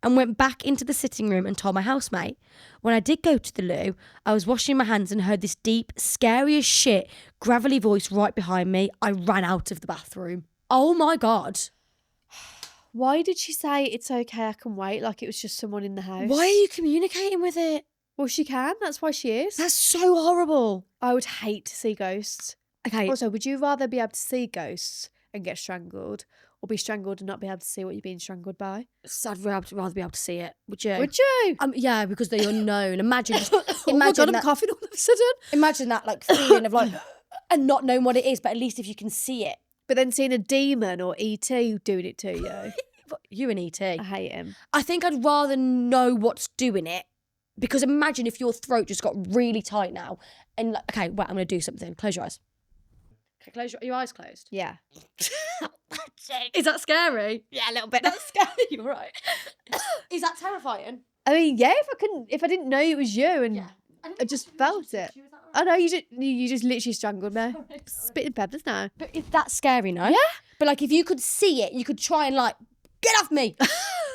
and went back into the sitting room and told my housemate. When I did go to the loo, I was washing my hands and heard this deep, scary as shit, gravelly voice right behind me. I ran out of the bathroom. Oh my God. Why did she say it's okay, I can wait? Like it was just someone in the house. Why are you communicating with it? Well, she can. That's why she is. That's so horrible. I would hate to see ghosts. Okay. Also, would you rather be able to see ghosts and get strangled, or be strangled and not be able to see what you're being strangled by? So I'd rather be able to see it. Would you? Would you? Yeah, because they're unknown. Imagine. Oh my God, I'm that, coughing all of a sudden. Imagine that like feeling of like, and not knowing what it is, but at least if you can see it. But then seeing a demon or ET doing it to you. You and ET. I hate him. I think I'd rather know what's doing it. Because imagine if your throat just got really tight now. And like, okay, wait, I'm going to do something. Close your eyes. Okay, close your eyes closed. Yeah. Is that scary? Yeah, a little bit. That's scary. You're right. Is that terrifying? I mean, yeah, if I didn't know it was you and I just felt it. I know you just literally strangled me. Spitting peppers now. But is that scary, no? Yeah. But like if you could see it, you could try and like, get off me.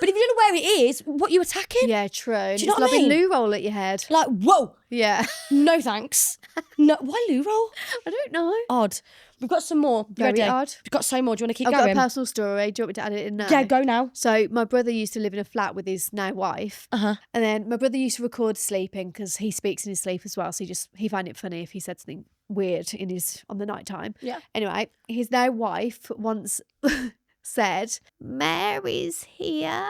But if you don't know where it is, what are you attacking? Yeah, true. Do you know what I like mean? a loo roll at your head. Like, whoa. Yeah. No thanks. No, why loo roll? I don't know. Odd. We've got some more. Very Ready? odd. We've got so more. Do you want to keep I've going? got a personal story. Do you want me to add it in now? Yeah, go now. So my brother used to live in a flat with his now wife. Uh-huh. And then my brother used to record sleeping because he speaks in his sleep as well. So he found it funny if he said something weird on the night time. Yeah. Anyway, his now wife once said, Mary's here.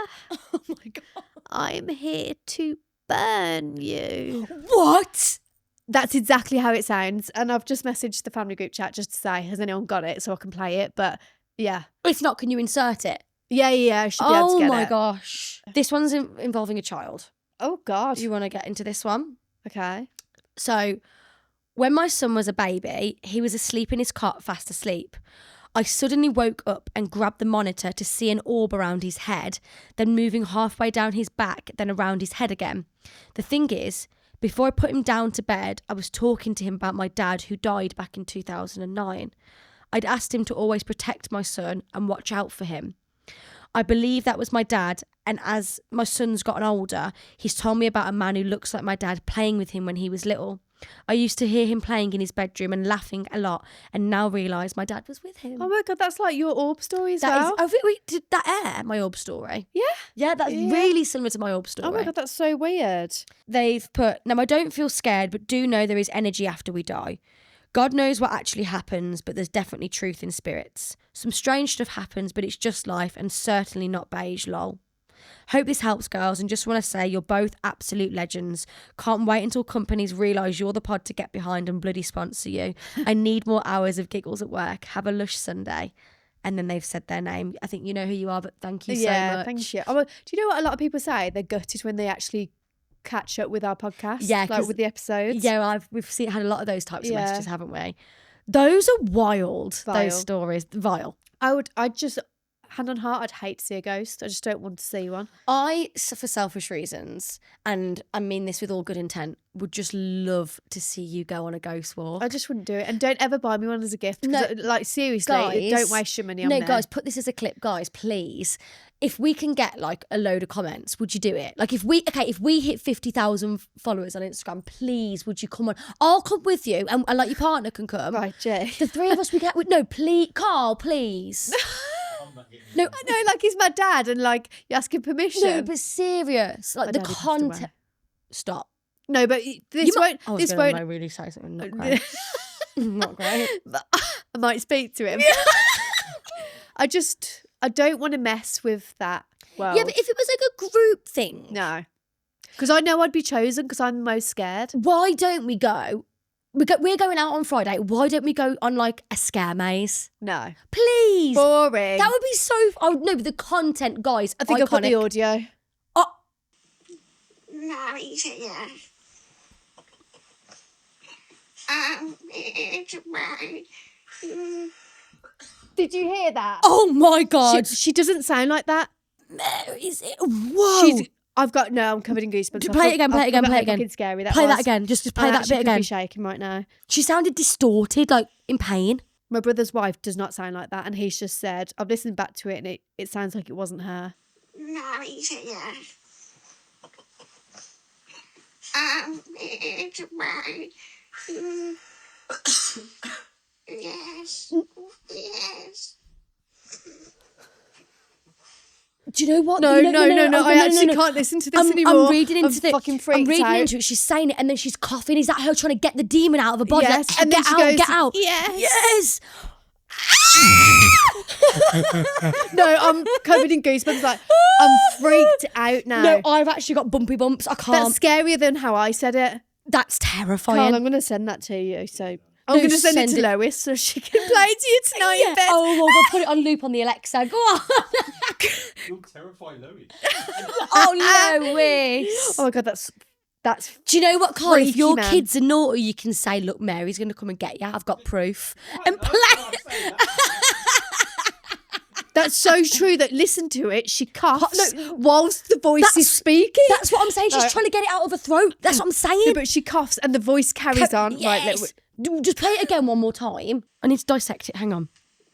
Oh my God. I'm here to burn you. What? That's exactly how it sounds. And I've just messaged the family group chat just to say, has anyone got it so I can play it? But yeah. If not, can you insert it? Yeah, I should be able to get it. Oh my gosh. This one's involving a child. Oh God. You want to get into this one? Okay. So, when my son was a baby, he was asleep in his cot, fast asleep. I suddenly woke up and grabbed the monitor to see an orb around his head, then moving halfway down his back, then around his head again. The thing is, before I put him down to bed, I was talking to him about my dad who died back in 2009. I'd asked him to always protect my son and watch out for him. I believe that was my dad, and as my son's gotten older, he's told me about a man who looks like my dad playing with him when he was little. I used to hear him playing in his bedroom and laughing a lot, and now realise my dad was with him. Oh my God, that's like your orb story as well. Did that air, my orb story? Yeah. Yeah, that's really similar to my orb story. Oh my God, that's so weird. They've put, now I don't feel scared, but do know there is energy after we die. God knows what actually happens, but there's definitely truth in spirits. Some strange stuff happens, but it's just life and certainly not beige, lol. Hope this helps, girls, and just want to say you're both absolute legends. Can't wait until companies realise you're the pod to get behind and bloody sponsor you. I need more hours of giggles at work. Have a lush Sunday. And then they've said their name. I think you know who you are, but thank you so much. Yeah, thank you. Oh, do you know what a lot of people say? They're gutted when they actually catch up with our podcast. Yeah, like with the episodes. Yeah, we've had a lot of those types of messages, haven't we? Those are wild. Vile. Those stories, vile. I'd just, hand on heart, I'd hate to see a ghost. I just don't want to see one. For selfish reasons, and I mean this with all good intent, would just love to see you go on a ghost walk. I just wouldn't do it. And don't ever buy me one as a gift. No, like seriously, guys, don't waste your money on No, there. guys, put this as a clip, guys, please. If we can get like a load of comments, would you do it? Like if we hit 50,000 followers on Instagram, please, would you come on? I'll come with you, and like your partner can come. Right, Jay. The three of us, we get. No, please, Carl, please. No, I know, like he's my dad, and like you're asking permission. No, but serious, like My the daddy passed content. away. Stop. No, but this won't. I was This gonna won't. really say something not great. Not great. But I might speak to him. I don't want to mess with that. Well, Yeah, but if it was like a group thing, no, because I know I'd be chosen because I'm the most scared. why don't we go? We're going out on Friday. Why don't we go on like a scare maze? No, Please. boring. That would be so. Oh no, but the content, guys. I think I've got the iconic. audio. Oh, Mary's here. It's mine. Did you hear that? oh my God. She doesn't sound like that. Mary's it. Whoa. I'm covered in goosebumps. Play it again, play it again, play it again. Fucking scary. Play that was. again. Just play I that actually bit could again. be shaking right now. She sounded distorted, like in pain. My brother's wife does not sound like that, and he's just said, I've listened back to it, and it sounds like it wasn't her. Mary's here. It's mine. Yes. Yes. Do you know what? No, I actually can't listen to this anymore. I'm reading into it. Fucking freaked I'm reading out. into it. She's saying it, and then she's coughing. Is that her trying to get the demon out of her body? Yes, Like, and then get she out, goes, get out. yes. Yes. No, I'm covered in goosebumps. Like I'm freaked out now. No, I've actually got bumpy bumps. I can't. That's scarier than how I said it. That's terrifying. Carl, I'm going to send that to you. So I'm going to send it to Lois so she can play to you tonight in bed. Oh, well, we'll put it on loop on the Alexa. Go on. You'll terrify Lois. Oh, Lois. Oh my God, that's Do you know what, Carl? If freaky, your man. kids are naughty, you can say, look, Mary's going to come and get you. I've got proof. And play. That's so true. That listen to it. She coughs whilst the voice is speaking. That's what I'm saying. She's trying to get it out of her throat. That's what I'm saying. Yeah, but she coughs and the voice carries on. Right, Yes. Just play it again one more time. I need to dissect it. Hang on.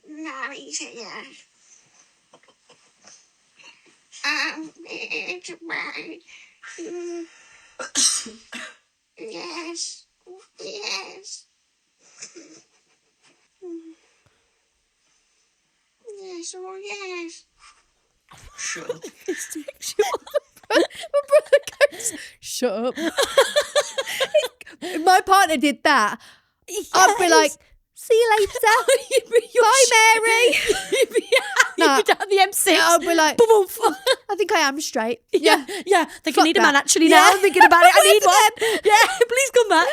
Mary's here. It's mine. Yes. Yes. Yes, oh yes. Shut up. my brother goes, shut up. If my partner did that, I'd be like, See you later. Bye, Mary. You'd be down the M6. I'll be like, Boom. I think I am straight. Yeah. I think I Fuck need a that. man actually Yeah. now. I'm thinking about it. I need one. Yeah, please come back.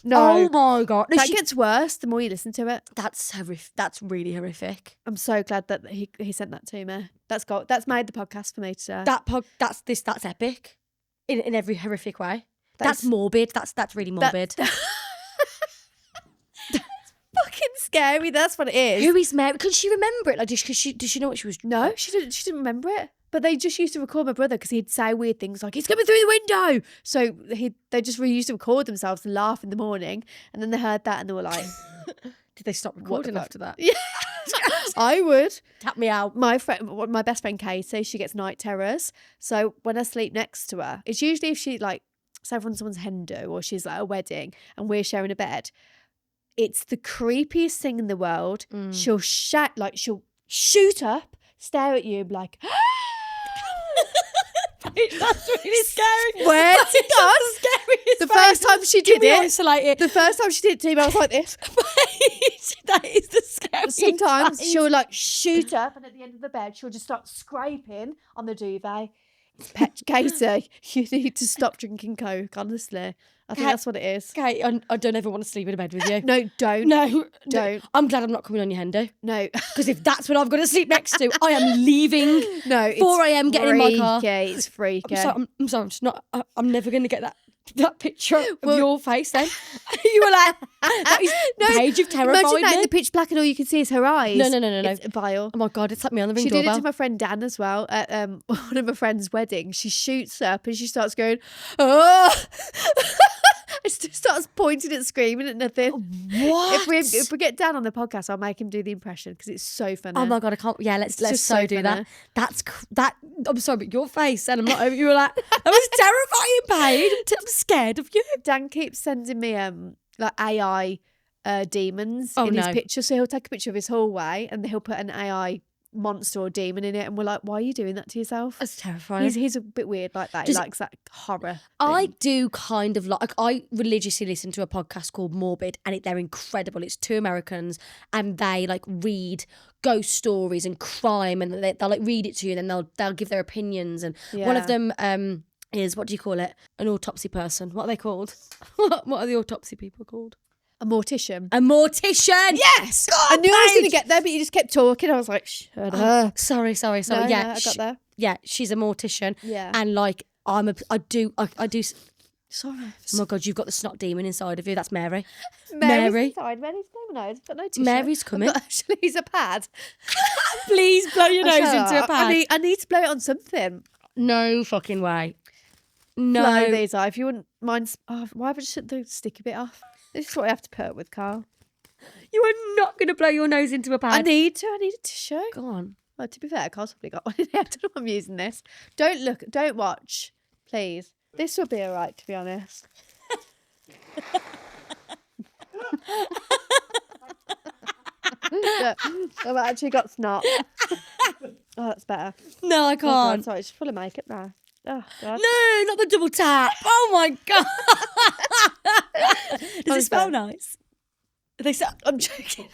No. Oh my God. No, That gets worse the more you listen to it. That's horrific. That's really horrific. I'm so glad that he sent that to me. That's made the podcast for me today. That's epic. In every horrific way. That's That's- morbid. That's really morbid. fucking scary. That's what it is. Who is Mary? Can she remember it? Like, did she know what she was? No, she didn't remember it. But they just used to record my brother because he'd say weird things like, he's coming through the window. So they just used to record themselves and laugh in the morning. And then they heard that and they were like, Did they stop the recording fuck? after that? yeah, I would. Tap me out. My best friend Katie, she gets night terrors. So when I sleep next to her, it's usually if she like, say if someone's hen do or she's like a wedding and we're sharing a bed, it's the creepiest thing in the world. She'll shoot up, stare at you and be like, That's really scary. Where to God? The first time she did it, isolate it. the first time she did it to me, I was like this. That is the scariest. Sometimes face. she'll like shoot up and at the end of the bed, she'll just start scraping on the duvet. Katie, you need to stop drinking Coke, honestly. I think that's what it is. Okay, I don't ever want to sleep in a bed with you. No, don't. No, Don't. I'm glad I'm not coming on your hendo. No. Because if that's what I've got to sleep next to, I am leaving. No, it's 4 a.m. getting in my car. freaky, it's freaky. I'm sorry, I'm just not. I'm never going to get that picture of your face. Then you were like, that is Paige, you've terrified Imagine that in me. the pitch black and all you can see is her eyes. No. It's vile. Oh my God, it's like me on the ring She did doorbell. it to my friend Dan as well at one of my friend's weddings. She shoots up and she starts going, oh! and she starts pointing and screaming at nothing. What? If we get Dan on the podcast, I'll make him do the impression because it's so funny. Oh my God, I can't. Yeah, let's just so so do funny. that. That. I'm sorry, but your face, and I'm not over. You were like, that was terrifying, Paige. I'm scared of you. Dan keeps sending me like AI demons Oh, in his no. picture. So he'll take a picture of his hallway and he'll put an AI monster or demon in it, and we're like, why are you doing that to yourself? That's terrifying. He's a bit weird like that. Just- He likes that horror. I thing. do kind of like I religiously listen to a podcast called Morbid, and they're incredible. It's 2 Americans, and they like read ghost stories and crime, and they'll like read it to you, and then they'll give their opinions. And one of them is, what do you call it? An autopsy person. What are they called? What are the autopsy people called? A mortician. A mortician. Yes, I knew I was going to get there, but you just kept talking. I was like, shut up. Sorry. No, Yeah, I got there. Yeah, she's a mortician. Yeah. And like I do. Sorry. Oh my God, you've got the snot demon inside of you. That's Mary. Mary's Mary. inside. Mary's no nose. I've got no tissue. Mary's coming. I've got, actually, he's a pad. Please blow your nose Shut into a up. pad. I need to blow it on something. No fucking way. Blow No. these out. If you wouldn't mind. Why have I just shut the sticky bit off? This is what I have to put up with, Carl. You are not going to blow your nose into a pad. I need to. I need a tissue. Go on. Well, to be fair, Carl's probably got one in there. I don't know why I'm using this. Don't watch, please. This will be all right, to be honest. Look, I've actually got snot. Oh, that's better. No, I Oh, God, can't. sorry, it's full of makeup now. Oh, God. No, not the double tap. Oh my God. Does it smell nice? They smell. I'm joking.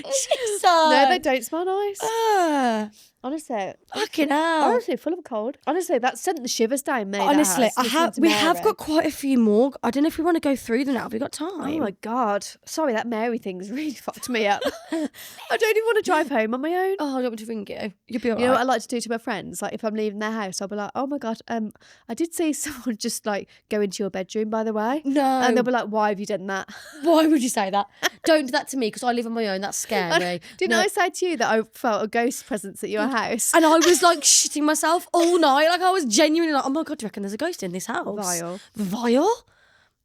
Jesus. No, they don't smell nice. Ah, Honestly. fucking hell. Honestly, full of a cold. Honestly, that sent the shivers down me. that Honestly, has, listening to we have Mary. got quite a few more. I don't know if we want to go through them now. Have we got time? Oh my God. Sorry, that Mary thing's really fucked me up. I don't even want to drive home on my own. Oh, I don't want to ring you. You'll be all You know what I right. like to do to my friends? Like if I'm leaving their house, I'll be like, oh my God, I did see someone just like go into your bedroom, by the way. No. And they'll be like, why have you done that? Why would you say that? Don't do that to me because I live on my own. That's scary. Didn't I say to you that I felt a ghost presence at your house? And I was like shitting myself all night. Like I was genuinely like, oh my God, do you reckon there's a ghost in this house? Vile. Vile?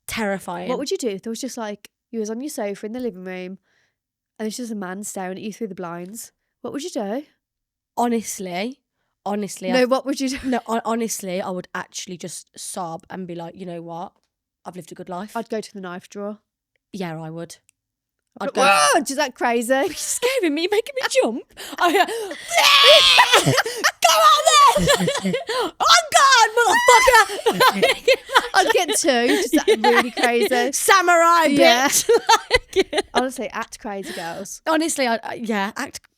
Terrifying. What would you do if there was just like, you was on your sofa in the living room and there's just a man staring at you through the blinds? What would you do? Honestly, No, what would you do? No, honestly, I would actually just sob and be like, you know what? I've lived a good life. I'd go to the knife drawer. Yeah, I would. I'd go, Whoa, is that crazy? you're scaring me, making me jump. Go out there! I'm gone, motherfucker! I'd get two, just really crazy. Samurai, Yeah. bitch. Honestly, act crazy, girls. Honestly,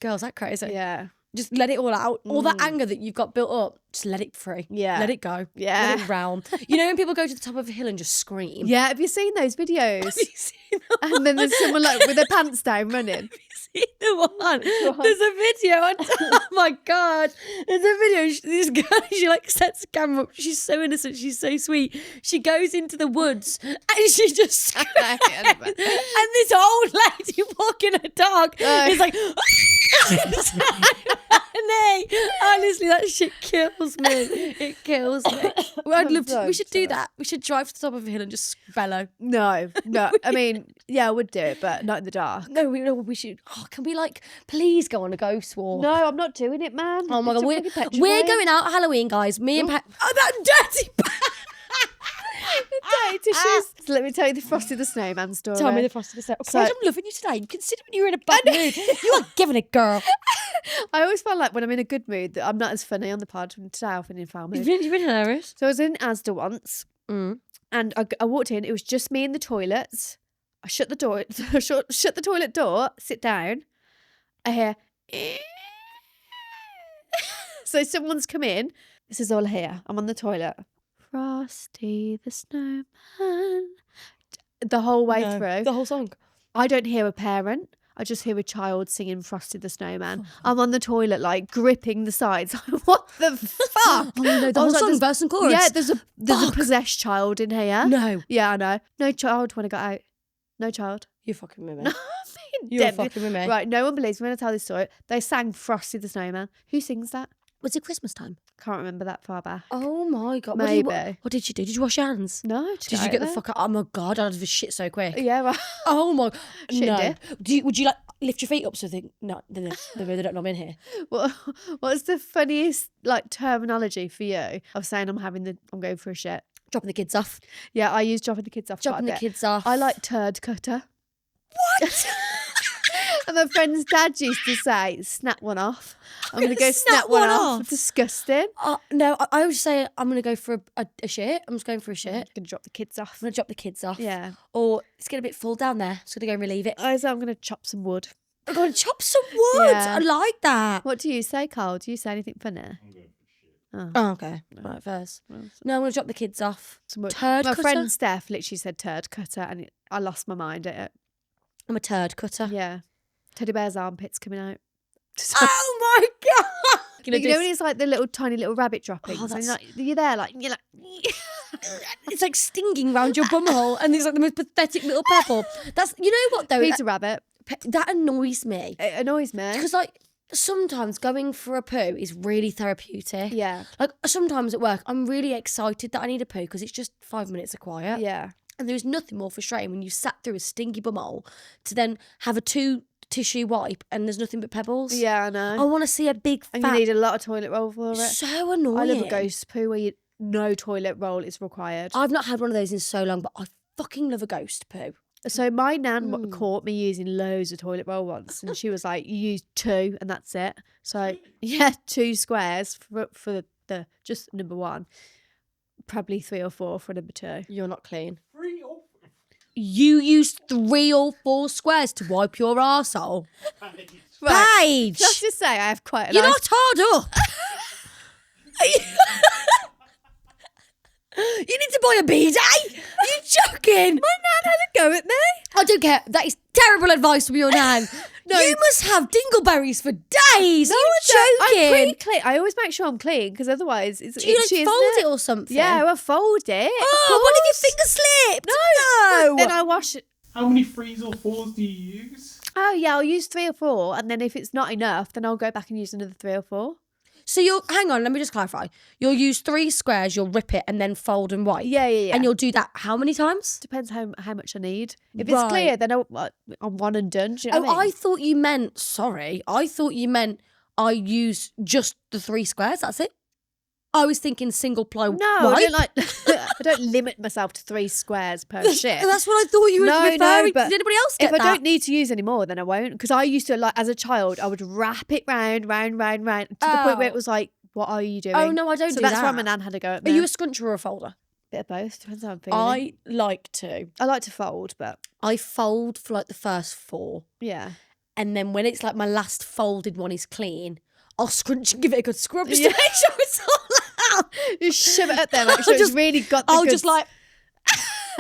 girls, act crazy. Yeah. Just let it all out. All that anger that you've got built up, just let it free. Yeah. Let it go. Yeah. Let it realm. You know when people go to the top of a hill and just scream? Yeah, have you seen those videos? Have you seen the And then there's someone like with their pants down running. seen the one? There's a video. Oh my God. There's a video. This girl, she like sets the camera up. She's so innocent. She's so sweet. She goes into the woods and she just screams. And this old lady walking her dog is like, honestly, that shit kills me. It kills me. I'd love to. We should do that. We should drive to the top of a hill and just bellow. No. I mean, yeah, I would do it, but not in the dark. No, we should. Oh, can we please go on a ghost walk? No, I'm not doing it, man. Oh my It's God, a fucking petrol we're waste. going out Halloween, guys. Me and Pat. Oh, that dirty. Dirty tissues. So let me tell you the Frosty the Snowman story. Tell me the Frosty the Snowman. So- I'm loving you today. Consider when you're in a bad mood. You are giving it, girl. I always find like when I'm in a good mood that I'm not as funny on the pod. And today I've been in foul mood. You've been hilarious. So I was in Asda once and I walked in. It was just me in the toilets. I shut the door, shut the toilet door, sit down. I hear, so someone's come in. This is all I hear. I'm on the toilet. Frosty the Snowman. The whole way through. The whole song. I don't hear a parent. I just hear a child singing Frosty the Snowman. I'm on the toilet, like gripping the sides. What the fuck? Oh no, the I whole was like, song, there's- verse and chorus. Yeah, there's a possessed child in here. No. Yeah, I know. No child when I got out. No child. You're fucking with me. No, You're fucking with me. Right, no one believes me when I tell this story. They sang Frosty the Snowman. Who sings that? Was it Christmas time? Can't remember that far back. Oh my God. Maybe. What did you do? Did you wash your hands? No. Did you get the fuck out? Oh my God, I'd have the shit so quick. Yeah, right. Oh my. Shit no. dip. Would you like lift your feet up so they think, no, they don't know I'm in here? What's the funniest like terminology for you of saying I'm going for a shit? Dropping the kids off. Yeah, I use dropping the kids off. Dropping the kids off. I like turd cutter. What? And my friend's dad used to say, snap one off. I'm going to go snap one off. Disgusting. No, I always say I'm going to go for a shit. I'm just going for a shit. I'm going to drop the kids off. I'm going to drop the kids off. Yeah. Or it's getting a bit full down there. So I'm going to go and relieve it. I say I'm going to chop some wood. I'm going to chop some wood. Yeah. I like that. What do you say, Carl? Do you say anything funny? Oh, okay. Right, first. No, I'm going to drop the kids off. Some wood. Turd My cutter? friend Steph literally said turd cutter and I lost my mind at it. I'm a turd cutter. Yeah. Teddy bear's armpits coming out. Oh my God. You know when it's like the little tiny little rabbit droppings? Oh, and you're there like It's like stinging round your bumhole and there's like the most pathetic little pebble. That's, you know what though? Peter Rabbit. That annoys me. It annoys me. Because like sometimes going for a poo is really therapeutic. Yeah. Like sometimes at work, I'm really excited that I need a poo because it's just 5 minutes of quiet. Yeah. And there's nothing more frustrating when you sat through a stinky bumhole to then have a tissue wipe and there's nothing but pebbles. Yeah, I I know. want to see a big And fat... you need a lot of toilet roll for it. So annoying. I love a ghost poo where no toilet roll is required. I've not had one of those in so long, but I fucking love a ghost poo. So my nan caught me using loads of toilet roll once, and she was like, "You use 2, and that's it." So yeah, 2 squares for the just number 1, probably 3 or 4 for number 2. You're not clean. 3 or You use 3 or 4 squares to wipe your arsehole. Paige! Let's just say I have quite a You're nice... not hard up. You need to buy a bidet. You're joking. My nan had a go at me. I don't care. That is terrible advice from your nan. No. You must have dingleberries for days. No, You're joking. I'm pretty clean. I always make sure I'm clean because otherwise it's Do you itchy, like isn't fold it? it or something? Yeah, I fold it. Oh, what if your finger slipped? No. Then I wash it. How many 3s or 4s do you use? Oh yeah, I'll use 3 or 4, and then if it's not enough, then I'll go back and use another 3 or 4. So hang on, let me just clarify. You'll use 3 squares, you'll rip it and then fold and wipe. Yeah. And you'll do that how many times? Depends how much I need. If it's Right. clear, then I'm one and done. Do you know what I mean? I thought you meant I use just the 3 squares, that's it. I was thinking single ply No, wipe. I don't like. I don't limit myself to 3 squares per shit. That's what I thought you were referring to. but Did anybody else get if that? I don't need to use any more, then I won't. Because I used to, like, as a child, I would wrap it round, to the point where it was like, what are you doing? Oh, no, I don't so do that's that. why my nan had to go at Are me. you a scruncher or a folder? Bit of both, depends how I'm feeling. I like to. I like to fold, but I fold for like the first 4. yeah. And then when it's like my last folded one is clean, I'll scrunch and give it a good scrub just to make sure it's all out. You shove it up there, make sure it's really got the I'll good... just like,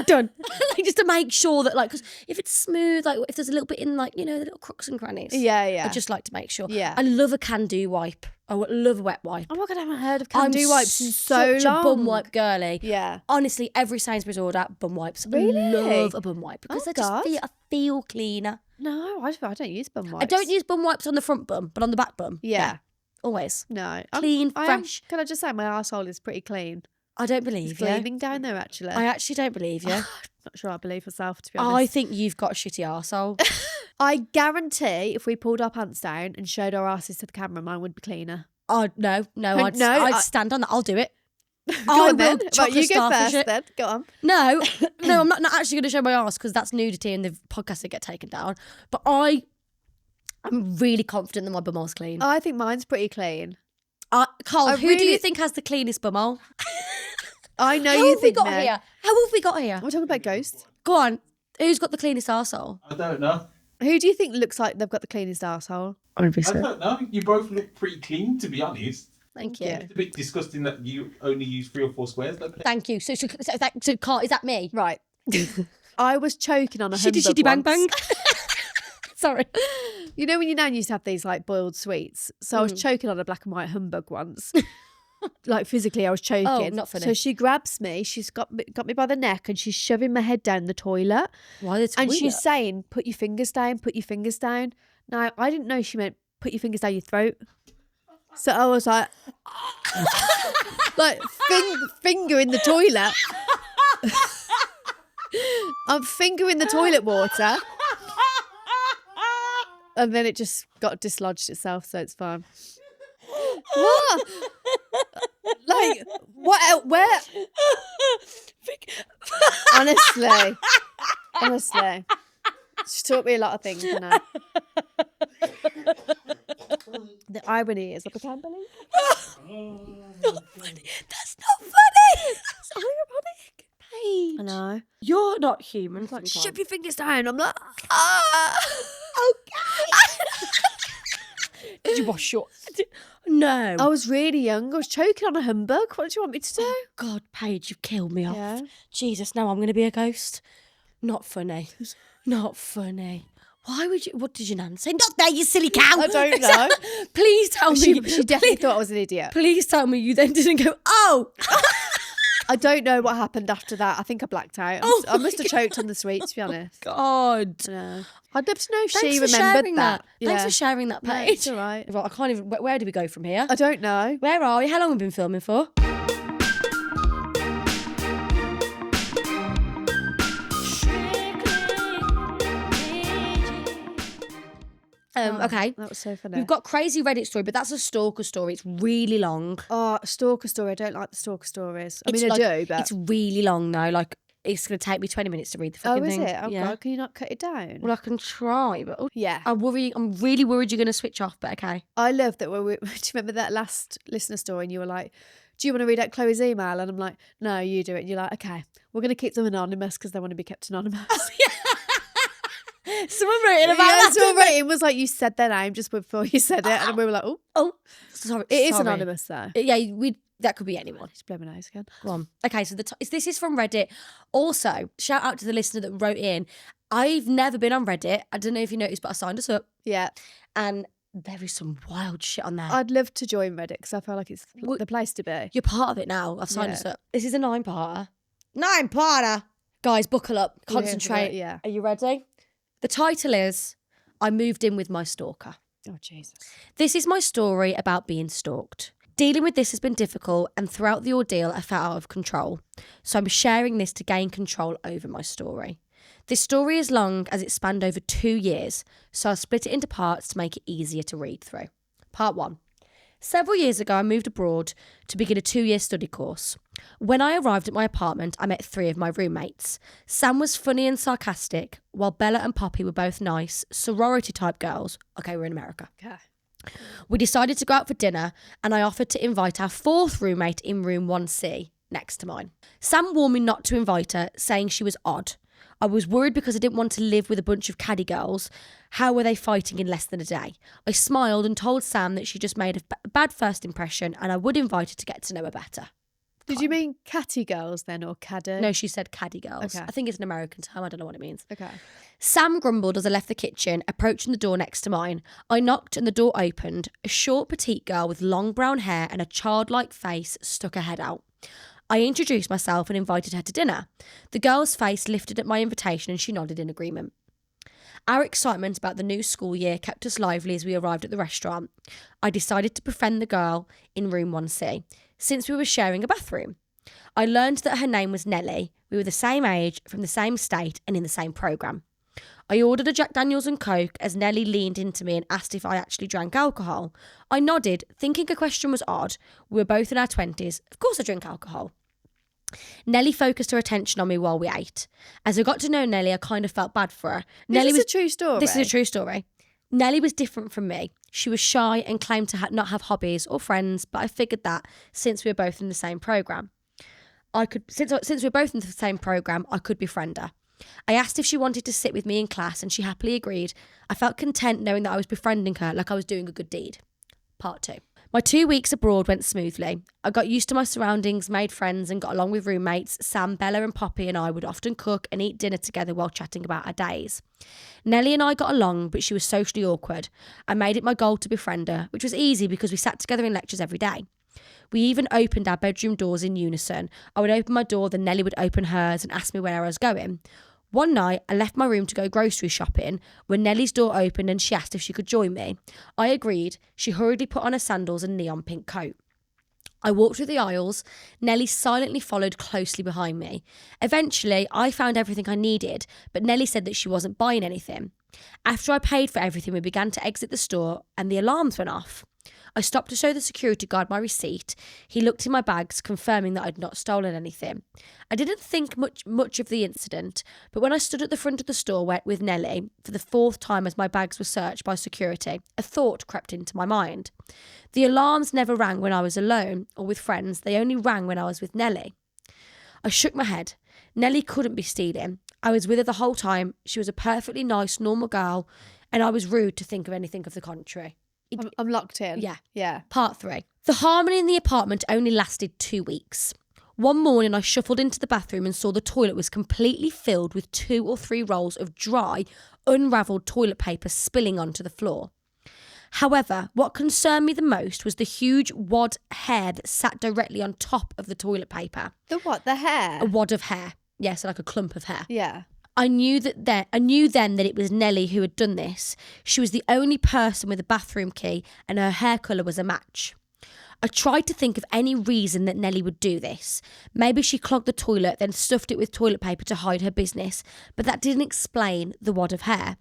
done. Like, just to make sure that, like, because if it's smooth, like if there's a little bit in, like, you know, the little crooks and crannies. Yeah. I just like to make sure. Yeah. I love a can-do wipe. I love a wet wipe. Oh my God, I haven't heard of can-do wipes in so such long. a bum wipe girly. Yeah. Honestly, every Sainsbury's order, bum wipes. Really? I love a bum wipe because Oh, I just God. feel cleaner. No, I don't use bum wipes. I don't use bum wipes on the front bum, but on the back bum. Yeah. Always. No. Clean, fresh. Can I just say my arsehole is pretty clean? I don't It's believe you. gleaming down there, actually. I actually don't believe you. Not sure I believe myself, to be honest. I think you've got a shitty arsehole. I guarantee if we pulled our pants down and showed our asses to the camera, mine would be cleaner. Oh, no, I'd I- stand on that. I'll do it. Go I on then. will Right, chocolate you go starfish first it. then. Go on. No, I'm not actually going to show my arse because that's nudity and the podcast will get taken down. But I'm really confident that my bumhole's clean. I think mine's pretty clean. Carl, I who do you really- think has the cleanest bumhole? I know How you have we think got no. here? How have we got here? We're talking about ghosts. Go on. Who's got the cleanest arsehole? I don't know. Who do you think looks like they've got the cleanest arsehole? I don't know. You both look pretty clean, to be honest. Thank you. you. It's a bit disgusting that you only use 3 or 4 squares. Like that. Thank you. So Carl, is that me? Right. I was choking on a Shitty humbug shitty bang bang. once. Sorry. You know when your nan used to have these like boiled sweets? So I was choking on a black and white humbug once. Like physically I was choking. Oh, not funny. So she grabs me, she's got me by the neck and she's shoving my head down the toilet. Why the toilet? And she's saying, put your fingers down, put your fingers down. Now, I didn't know she meant put your fingers down your throat. So I was like, finger in the toilet. I'm fingering the toilet water. And then it just got dislodged itself, so it's fine. What? Like, what? Where? Honestly. She taught me a lot of things, you know. The irony is, I can't believe it. Not funny. That's not funny. It's ironic. Paige. I know. You're not human. Like, sometimes. shove your fingers down. I'm like, ah. Did you wash your... No. I was really young. I was choking on a humbug. What do you want me to do? God, Paige, you've killed me off. Yeah. Jesus, now I'm going to be a ghost. Not funny. Not funny. Why would you... What did your nan say? Not there, you silly cow. I don't know. Please tell me. She definitely please, thought I was an idiot. please tell me you then didn't go, oh. I don't know what happened after that. I think I blacked out. Oh I must have choked on the sweet, to be honest. God. No. I'd love to know if Thanks she for remembered sharing that. Thanks for sharing that, No, Paige. it's all right. Right, I can't even... Where do we go from here? I don't know. Where are we? How long have we been filming for? Okay. That was so funny. We've got crazy Reddit story, but that's a stalker story. It's really long. Oh, a stalker story. I don't like the stalker stories. I It's mean, like- I do, but... It's really long though. Like, it's going to take me 20 minutes to read the Oh, fucking is thing. it? Oh, yeah. God. Can you not cut it down? Well, I can try, but Yeah. I'm really worried you're going to switch off, but okay. I love that when do you remember that last listener story and you were like, do you want to read out Chloe's email? And I'm like, no, you do it. And you're like, okay, we're going to keep them anonymous because they want to be kept anonymous. Someone wrote in about Yeah, that. someone wrote in was like, you said their name just before you said it. And we were like, oh, Oh, sorry. it is sorry. anonymous though. Yeah, that could be anyone. Just blow my nose again. Go on. Okay, so this is from Reddit. Also, shout out to the listener that wrote in. I've never been on Reddit. I don't know if you noticed, but I signed us up. Yeah. And there is some wild shit on there. I'd love to join Reddit because I feel like it's Well, the place to be. You're part of it now. I've signed Yeah. us up. This is a 9-parter. 9-parter. Guys, buckle up. We're here for Concentrate. it, yeah. Are you ready? The title is I Moved In With My Stalker. Oh, Jesus. This is my story about being stalked. Dealing with this has been difficult, and throughout the ordeal, I felt out of control. So I'm sharing this to gain control over my story. This story is long as it spanned over 2 years, so I'll split it into parts to make it easier to read through. Part 1. Several years ago, I moved abroad to begin a 2-year study course. When I arrived at my apartment, I met 3 of my roommates. Sam was funny and sarcastic, while Bella and Poppy were both nice, sorority-type girls. Okay, we're in America. Okay. We decided to go out for dinner, and I offered to invite our 4th roommate in room 1C, next to mine. Sam warned me not to invite her, saying she was odd. I was worried because I didn't want to live with a bunch of caddy girls. How were they fighting in less than a day? I smiled and told Sam that she just made a bad first impression and I would invite her to get to know her better. Did you mean catty girls then, or caddy? No, she said caddy girls. Okay. I think it's an American term. I don't know what it means. Okay. Sam grumbled as I left the kitchen, approaching the door next to mine. I knocked and the door opened. A short, petite girl with long brown hair and a childlike face stuck her head out. I introduced myself and invited her to dinner. The girl's face lifted at my invitation and she nodded in agreement. Our excitement about the new school year kept us lively as we arrived at the restaurant. I decided to befriend the girl in room 1C, since we were sharing a bathroom. I learned that her name was Nellie. We were the same age, from the same state and in the same programme. I ordered a Jack Daniels and Coke as Nellie leaned into me and asked if I actually drank alcohol. I nodded, thinking a question was odd. We were both in our 20s. Of course I drink alcohol. Nellie focused her attention on me while we ate. As I got to know Nellie, I kind of felt bad for her. This is a true story. This is a true story. Nellie was different from me. She was shy and claimed to not have hobbies or friends, but I figured that since we were both in the same programme, since we were both in the same programme, I could befriend her. I asked if she wanted to sit with me in class and she happily agreed. I felt content knowing that I was befriending her like I was doing a good deed. Part 2. My 2 weeks abroad went smoothly. I got used to my surroundings, made friends and got along with roommates. Sam, Bella and Poppy and I would often cook and eat dinner together while chatting about our days. Nellie and I got along, but she was socially awkward. I made it my goal to befriend her, which was easy because we sat together in lectures every day. We even opened our bedroom doors in unison. I would open my door, then Nellie would open hers and ask me where I was going. One night, I left my room to go grocery shopping when Nellie's door opened and she asked if she could join me. I agreed. She hurriedly put on her sandals and neon pink coat. I walked through the aisles. Nellie silently followed closely behind me. Eventually, I found everything I needed, but Nellie said that she wasn't buying anything. After I paid for everything, we began to exit the store and the alarms went off. I stopped to show the security guard my receipt. He looked in my bags, confirming that I'd not stolen anything. I didn't think much of the incident, but when I stood at the front of the store with Nellie for the 4th time as my bags were searched by security, a thought crept into my mind. The alarms never rang when I was alone or with friends. They only rang when I was with Nellie. I shook my head. Nellie couldn't be stealing. I was with her the whole time. She was a perfectly nice, normal girl, and I was rude to think of anything of the contrary. I'm locked in. Yeah. Yeah. Part 3. The harmony in the apartment only lasted 2 weeks. One morning I shuffled into the bathroom and saw the toilet was completely filled with 2 or 3 rolls of dry, unravelled toilet paper spilling onto the floor. However, what concerned me the most was the huge wad hair that sat directly on top of the toilet paper. The what? The hair? A wad of hair. Yeah, so like a clump of hair. Yeah. I knew then that it was Nellie who had done this. She was the only person with a bathroom key and her hair colour was a match. I tried to think of any reason that Nellie would do this. Maybe she clogged the toilet, then stuffed it with toilet paper to hide her business, but that didn't explain the wad of hair.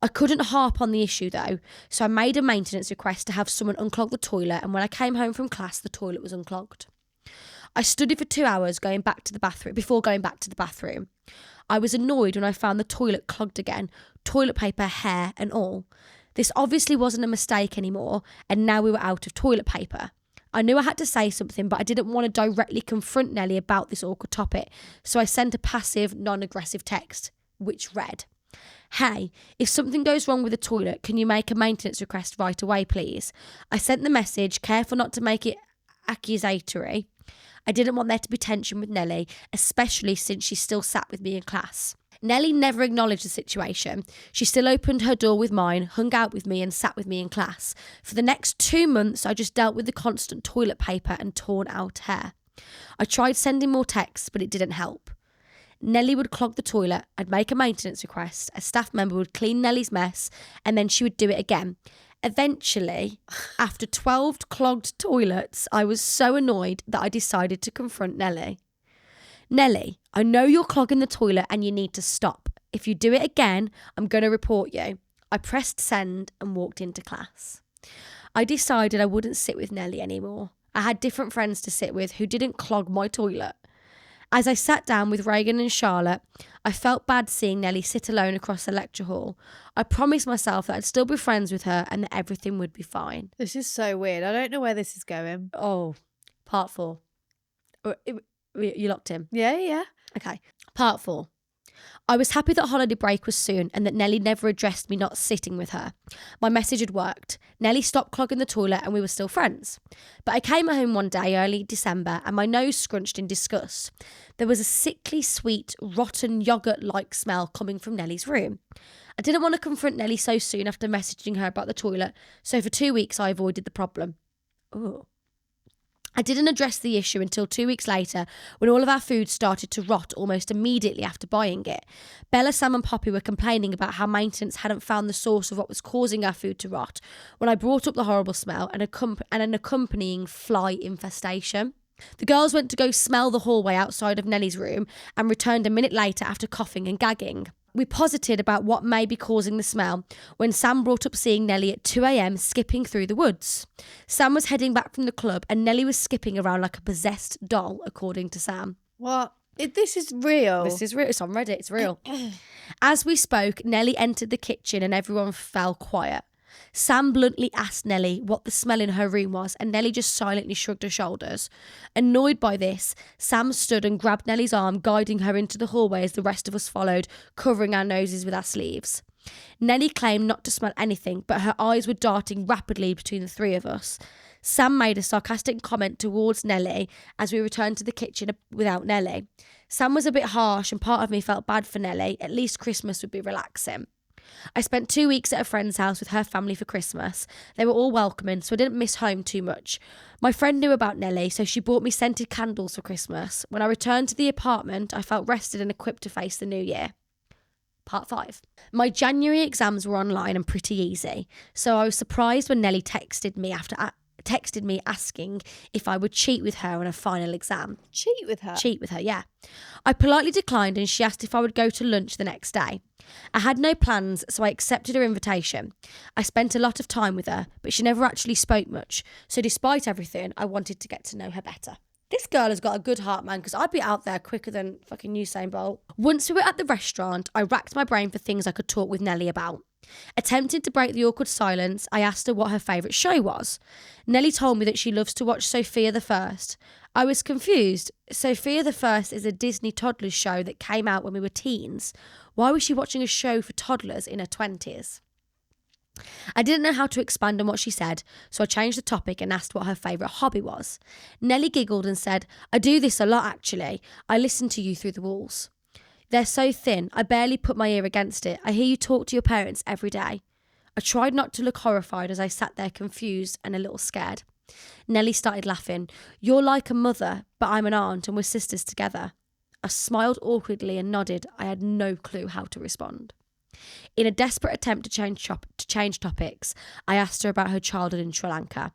I couldn't harp on the issue though, so I made a maintenance request to have someone unclog the toilet, and when I came home from class, the toilet was unclogged. I studied for 2 hours before going back to the bathroom. I was annoyed when I found the toilet clogged again, toilet paper, hair and all. This obviously wasn't a mistake anymore, and now we were out of toilet paper. I knew I had to say something, but I didn't want to directly confront Nellie about this awkward topic, so I sent a passive, non-aggressive text, which read, "Hey, if something goes wrong with the toilet, can you make a maintenance request right away, please?" I sent the message, careful not to make it accusatory. I didn't want there to be tension with Nellie, especially since she still sat with me in class. Nellie never acknowledged the situation. She still opened her door with mine, hung out with me and sat with me in class. For the next 2 months, I just dealt with the constant toilet paper and torn out hair. I tried sending more texts, but it didn't help. Nellie would clog the toilet, I'd make a maintenance request, a staff member would clean Nellie's mess, and then she would do it again. Eventually, after 12 clogged toilets, I was so annoyed that I decided to confront Nellie. "Nellie, I know you're clogging the toilet and you need to stop. If you do it again, I'm going to report you." I pressed send and walked into class. I decided I wouldn't sit with Nelly anymore. I had different friends to sit with who didn't clog my toilet. As I sat down with Reagan and Charlotte, I felt bad seeing Nelly sit alone across the lecture hall. I promised myself that I'd still be friends with her and that everything would be fine. This is so weird. I don't know where this is going. Oh, part 4. You locked in? Yeah. Okay. Part 4. I was happy that holiday break was soon and that Nelly never addressed me not sitting with her. My message had worked. Nelly stopped clogging the toilet and we were still friends. But I came home one day early December and my nose scrunched in disgust. There was a sickly sweet, rotten yoghurt-like smell coming from Nelly's room. I didn't want to confront Nelly so soon after messaging her about the toilet, so for 2 weeks I avoided the problem. Oh. I didn't address the issue until 2 weeks later when all of our food started to rot almost immediately after buying it. Bella, Sam and Poppy were complaining about how maintenance hadn't found the source of what was causing our food to rot when I brought up the horrible smell and an accompanying fly infestation. The girls went to go smell the hallway outside of Nelly's room and returned a minute later after coughing and gagging. We posited about what may be causing the smell when Sam brought up seeing Nelly at 2 a.m. skipping through the woods. Sam was heading back from the club and Nelly was skipping around like a possessed doll, according to Sam. What? This is real. This is real. It's on Reddit. It's real. As we spoke, Nelly entered the kitchen and everyone fell quiet. Sam bluntly asked Nelly what the smell in her room was and Nelly just silently shrugged her shoulders. Annoyed by this, Sam stood and grabbed Nelly's arm, guiding her into the hallway as the rest of us followed, covering our noses with our sleeves. Nelly claimed not to smell anything, but her eyes were darting rapidly between the three of us. Sam made a sarcastic comment towards Nelly as we returned to the kitchen without Nelly. Sam was a bit harsh and part of me felt bad for Nelly. At least Christmas would be relaxing. I spent 2 weeks at a friend's house with her family for Christmas. They were all welcoming, so I didn't miss home too much. My friend knew about Nelly, so she bought me scented candles for Christmas. When I returned to the apartment, I felt rested and equipped to face the new year. Part 5. My January exams were online and pretty easy, so I was surprised when Nelly texted me asking if I would cheat with her on a final exam. Cheat with her? Cheat with her, yeah. I politely declined and she asked if I would go to lunch the next day. I had no plans, so I accepted her invitation. I spent a lot of time with her, but she never actually spoke much, so despite everything, I wanted to get to know her better. This girl has got a good heart, man, because I'd be out there quicker than fucking Usain Bolt. Once we were at the restaurant, I racked my brain for things I could talk with Nelly about. Attempting to break the awkward silence, I asked her what her favourite show was. Nelly told me that she loves to watch Sophia the First. I was confused. Sophia the First is a Disney toddlers show that came out when we were teens. Why was she watching a show for toddlers in her 20s? I didn't know how to expand on what she said, so I changed the topic and asked what her favourite hobby was. Nelly giggled and said, I do this a lot actually. I listen to you through the walls. They're so thin, I barely put my ear against it. I hear you talk to your parents every day. I tried not to look horrified as I sat there confused and a little scared. Nelly started laughing. You're like a mother, but I'm an aunt and we're sisters together. I smiled awkwardly and nodded. I had no clue how to respond. In a desperate attempt to change topics, I asked her about her childhood in Sri Lanka.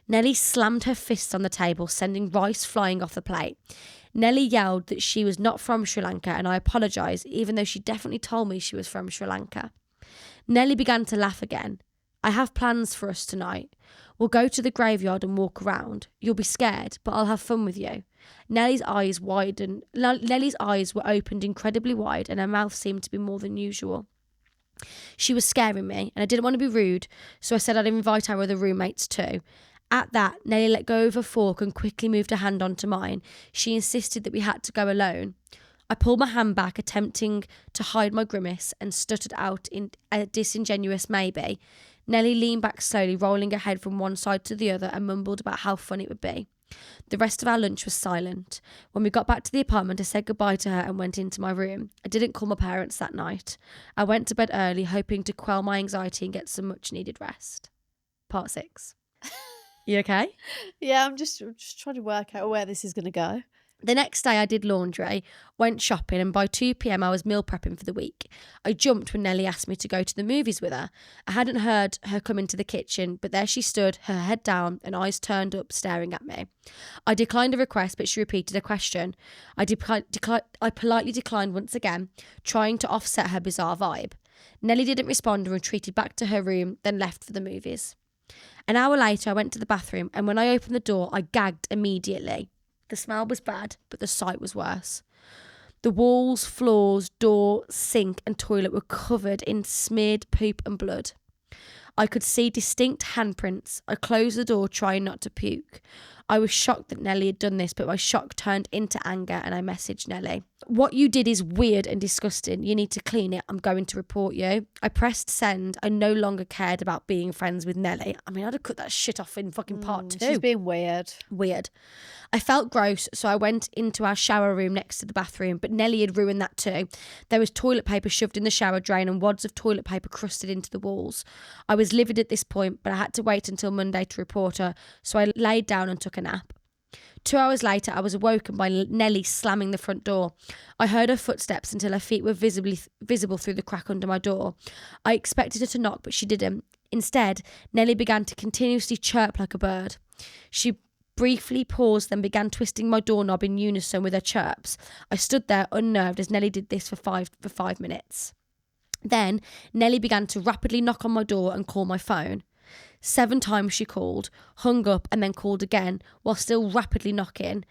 Nelly slammed her fists on the table, sending rice flying off the plate. Nelly yelled that she was not from Sri Lanka and I apologised, even though she definitely told me she was from Sri Lanka. Nelly began to laugh again. I have plans for us tonight. We'll go to the graveyard and walk around. You'll be scared, but I'll have fun with you. Nelly's eyes were opened incredibly wide and her mouth seemed to be more than usual. She was scaring me and I didn't want to be rude, so I said I'd invite our other roommates too. At that, Nelly let go of her fork and quickly moved her hand onto mine. She insisted that we had to go alone. I pulled my hand back, attempting to hide my grimace, and stuttered out in a disingenuous maybe. Nelly leaned back slowly, rolling her head from one side to the other, and mumbled about how fun it would be. The rest of our lunch was silent. When we got back to the apartment, I said goodbye to her and went into my room. I didn't call my parents that night. I went to bed early, hoping to quell my anxiety and get some much-needed rest. Part 6. You okay? Yeah, I'm just trying to work out where this is going to go. The next day I did laundry, went shopping, and by 2 p.m. I was meal prepping for the week. I jumped when Nelly asked me to go to the movies with her. I hadn't heard her come into the kitchen, but there she stood, her head down and eyes turned up, staring at me. I declined a request, but she repeated a question. I politely declined once again, trying to offset her bizarre vibe. Nelly didn't respond and retreated back to her room, then left for the movies. An hour later, I went to the bathroom, and when I opened the door, I gagged immediately. The smell was bad, but the sight was worse. The walls, floors, door, sink and toilet were covered in smeared poop and blood. I could see distinct handprints. I closed the door, trying not to puke. I was shocked that Nellie had done this, but my shock turned into anger and I messaged Nellie. What you did is weird and disgusting. You need to clean it. I'm going to report you. I pressed send. I no longer cared about being friends with Nellie. I mean, I'd have cut that shit off in fucking part 2. She's being weird. Weird. I felt gross, so I went into our shower room next to the bathroom, but Nellie had ruined that too. There was toilet paper shoved in the shower drain and wads of toilet paper crusted into the walls. I was livid at this point, but I had to wait until Monday to report her, so I laid down and took a nap. 2 hours later, I was awoken by Nellie slamming the front door. I heard her footsteps until her feet were visible through the crack under my door. I expected her to knock, but she didn't. Instead, Nellie began to continuously chirp like a bird. She briefly paused, then began twisting my doorknob in unison with her chirps. I stood there unnerved as Nellie did this for 5 minutes. Then, Nellie began to rapidly knock on my door and call my phone. 7 times she called, hung up and then called again while still rapidly knocking.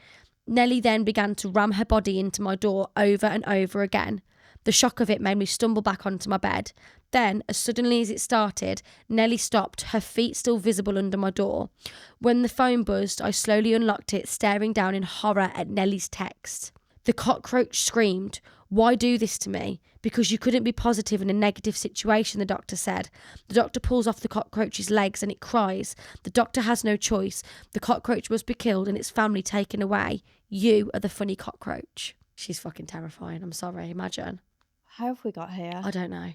Nellie then began to ram her body into my door over and over again. The shock of it made me stumble back onto my bed. Then, as suddenly as it started, Nellie stopped, her feet still visible under my door. When the phone buzzed, I slowly unlocked it, staring down in horror at Nellie's text. The cockroach screamed, "Why do this to me? Because you couldn't be positive in a negative situation," the doctor said. The doctor pulls off the cockroach's legs and it cries. The doctor has no choice. The cockroach must be killed and its family taken away. You are the funny cockroach. She's fucking terrifying. I'm sorry. Imagine. How have we got here? I don't know.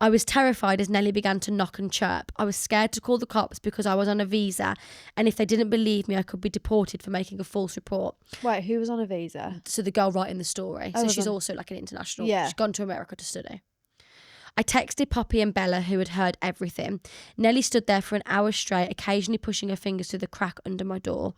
I was terrified as Nellie began to knock and chirp. I was scared to call the cops because I was on a visa, and if they didn't believe me, I could be deported for making a false report. Wait, who was on a visa? So the girl writing the story. Oh, So she's on- also like an international. Yeah. She's gone to America to study. I texted Poppy and Bella, who had heard everything. Nellie stood there for an hour straight, occasionally pushing her fingers through the crack under my door.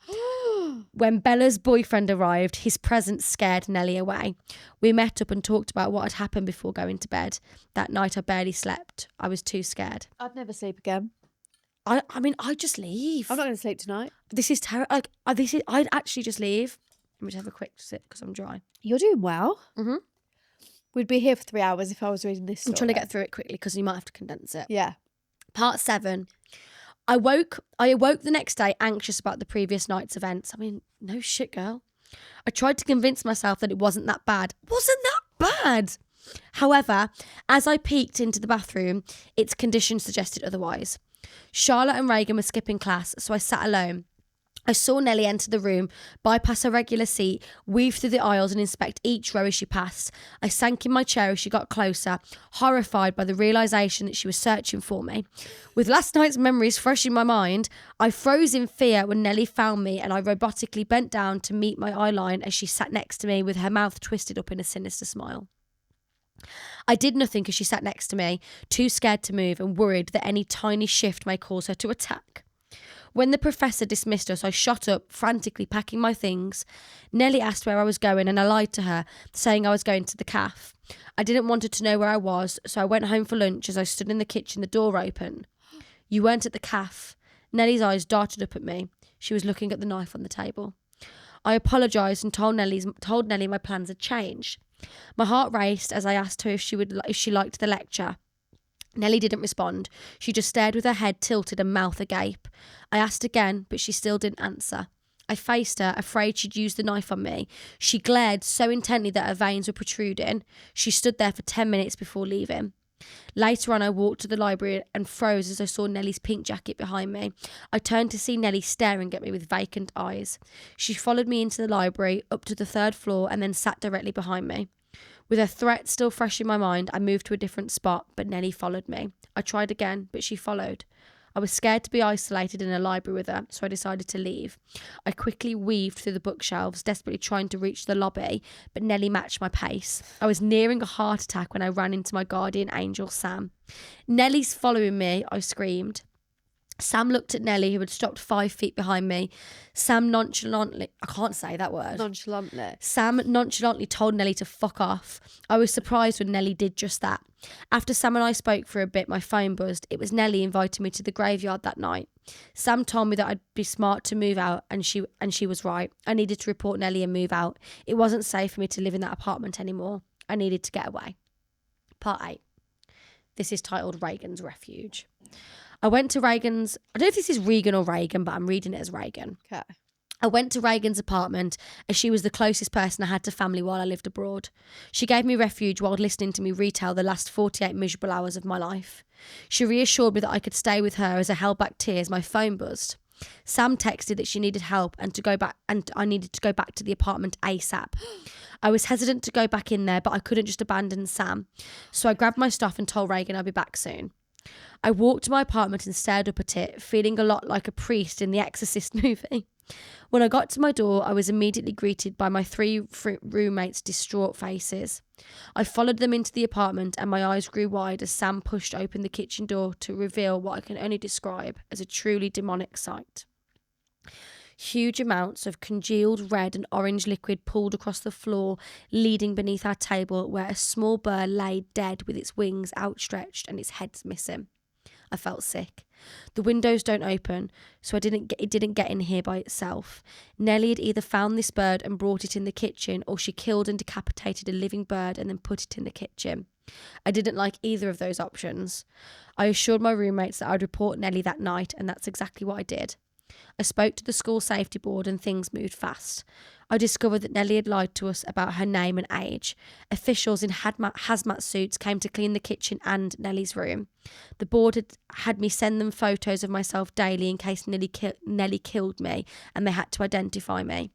When Bella's boyfriend arrived, his presence scared Nellie away. We met up and talked about what had happened before going to bed. That night I barely slept. I was too scared. I'd never sleep again. I mean, I'd just leave. I'm not going to sleep tonight. This is terrible. I'd actually just leave. Let me just have a quick sip because I'm dry. You're doing well. Mhm. We'd be here for 3 hours if I was reading this story. I'm trying to get through it quickly because you might have to condense it. Yeah. Part 7. I awoke the next day anxious about the previous night's events. I mean, no shit, girl. I tried to convince myself that it wasn't that bad. Wasn't that bad? However, as I peeked into the bathroom, its condition suggested otherwise. Charlotte and Reagan were skipping class, so I sat alone. I saw Nellie enter the room, bypass her regular seat, weave through the aisles and inspect each row as she passed. I sank in my chair as she got closer, horrified by the realisation that she was searching for me. With last night's memories fresh in my mind, I froze in fear when Nellie found me and I robotically bent down to meet my eye line as she sat next to me with her mouth twisted up in a sinister smile. I did nothing as she sat next to me, too scared to move and worried that any tiny shift may cause her to attack. When the professor dismissed us, I shot up, frantically packing my things. Nellie asked where I was going and I lied to her, saying I was going to the cafe. I didn't want her to know where I was, so I went home for lunch. As I stood in the kitchen, the door opened. "You weren't at the cafe." Nellie's eyes darted up at me. She was looking at the knife on the table. I apologised and told Nellie my plans had changed. My heart raced as I asked her if she liked the lecture. Nellie didn't respond. She just stared with her head tilted and mouth agape. I asked again, but she still didn't answer. I faced her, afraid she'd use the knife on me. She glared so intently that her veins were protruding. She stood there for 10 minutes before leaving. Later on, I walked to the library and froze as I saw Nellie's pink jacket behind me. I turned to see Nellie staring at me with vacant eyes. She followed me into the library, up to the 3rd floor, and then sat directly behind me. With her threat still fresh in my mind, I moved to a different spot, but Nellie followed me. I tried again, but she followed. I was scared to be isolated in a library with her, so I decided to leave. I quickly weaved through the bookshelves, desperately trying to reach the lobby, but Nellie matched my pace. I was nearing a heart attack when I ran into my guardian angel, Sam. "Nellie's following me," I screamed. Sam looked at Nelly, who had stopped 5 feet behind me. Sam nonchalantly, I can't say that word. Nonchalantly. Sam nonchalantly told Nelly to fuck off. I was surprised when Nelly did just that. After Sam and I spoke for a bit, my phone buzzed. It was Nelly inviting me to the graveyard that night. Sam told me that I'd be smart to move out, and she was right. I needed to report Nelly and move out. It wasn't safe for me to live in that apartment anymore. I needed to get away. Part 8. This is titled Reagan's Refuge. I went to Reagan's, I don't know if this is Regan or Reagan, but I'm reading it as Reagan. Okay. I went to Reagan's apartment as she was the closest person I had to family while I lived abroad. She gave me refuge while listening to me retell the last 48 miserable hours of my life. She reassured me that I could stay with her as I held back tears. My phone buzzed. Sam texted that she needed help and I needed to go back to the apartment ASAP. I was hesitant to go back in there, but I couldn't just abandon Sam. So I grabbed my stuff and told Reagan I'd be back soon. I walked to my apartment and stared up at it, feeling a lot like a priest in the Exorcist movie. When I got to my door, I was immediately greeted by my 3 roommates' distraught faces. I followed them into the apartment and my eyes grew wide as Sam pushed open the kitchen door to reveal what I can only describe as a truly demonic sight. Huge amounts of congealed red and orange liquid pooled across the floor, leading beneath our table where a small bird lay dead with its wings outstretched and its head missing. I felt sick. The windows don't open, so it didn't get in here by itself. Nelly had either found this bird and brought it in the kitchen, or she killed and decapitated a living bird and then put it in the kitchen. I didn't like either of those options. I assured my roommates that I'd report Nelly that night, and that's exactly what I did. I spoke to the school safety board and things moved fast. I discovered that Nelly had lied to us about her name and age. Officials in hazmat suits came to clean the kitchen and Nelly's room. The board had me send them photos of myself daily in case Nelly killed me and they had to identify me.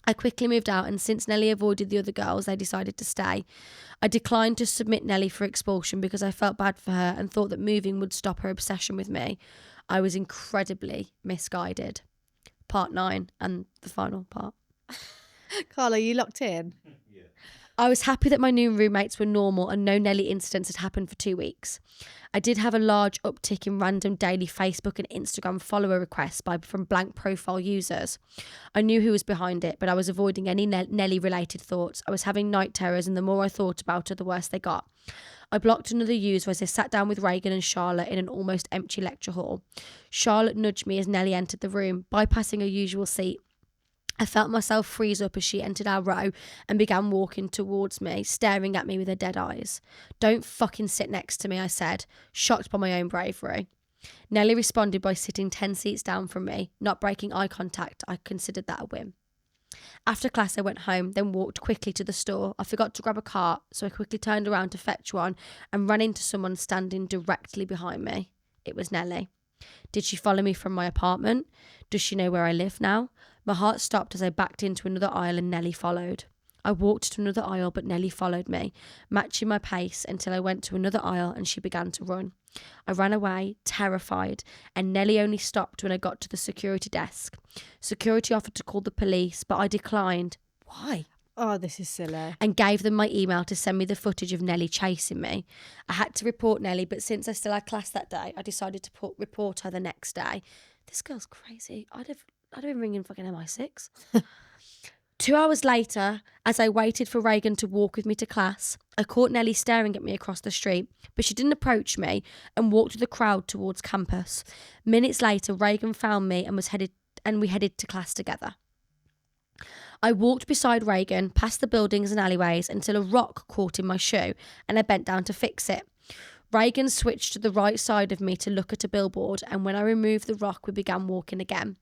I quickly moved out, and since Nelly avoided the other girls, they decided to stay. I declined to submit Nelly for expulsion because I felt bad for her and thought that moving would stop her obsession with me. I was incredibly misguided. Part 9 and the final part. Carla, you locked in? Yeah. I was happy that my new roommates were normal and no Nelly incidents had happened for 2 weeks. I did have a large uptick in random daily Facebook and Instagram follower requests from blank profile users. I knew who was behind it, but I was avoiding any Nelly-related thoughts. I was having night terrors, and the more I thought about it, the worse they got. I blocked another user as I sat down with Reagan and Charlotte in an almost empty lecture hall. Charlotte nudged me as Nelly entered the room, bypassing her usual seat. I felt myself freeze up as she entered our row and began walking towards me, staring at me with her dead eyes. "Don't fucking sit next to me," I said, shocked by my own bravery. Nelly responded by sitting 10 seats down from me, not breaking eye contact. I considered that a win. After class, I went home, then walked quickly to the store. I forgot to grab a cart, so I quickly turned around to fetch one and ran into someone standing directly behind me. It was Nelly. Did she follow me from my apartment? Does she know where I live now? My heart stopped as I backed into another aisle and Nelly followed. I walked to another aisle, but Nelly followed me, matching my pace until I went to another aisle and she began to run. I ran away, terrified, and Nelly only stopped when I got to the security desk. Security offered to call the police, but I declined. Why? Oh, this is silly. And gave them my email to send me the footage of Nelly chasing me. I had to report Nelly, but since I still had class that day, I decided to report her the next day. This girl's crazy. I'd have been ringing fucking MI6. 2 hours later, as I waited for Reagan to walk with me to class, I caught Nelly staring at me across the street, but she didn't approach me and walked with the crowd towards campus. Minutes later, Reagan found me and we headed to class together. I walked beside Reagan, past the buildings and alleyways, until a rock caught in my shoe, and I bent down to fix it. Reagan switched to the right side of me to look at a billboard, and when I removed the rock, we began walking again.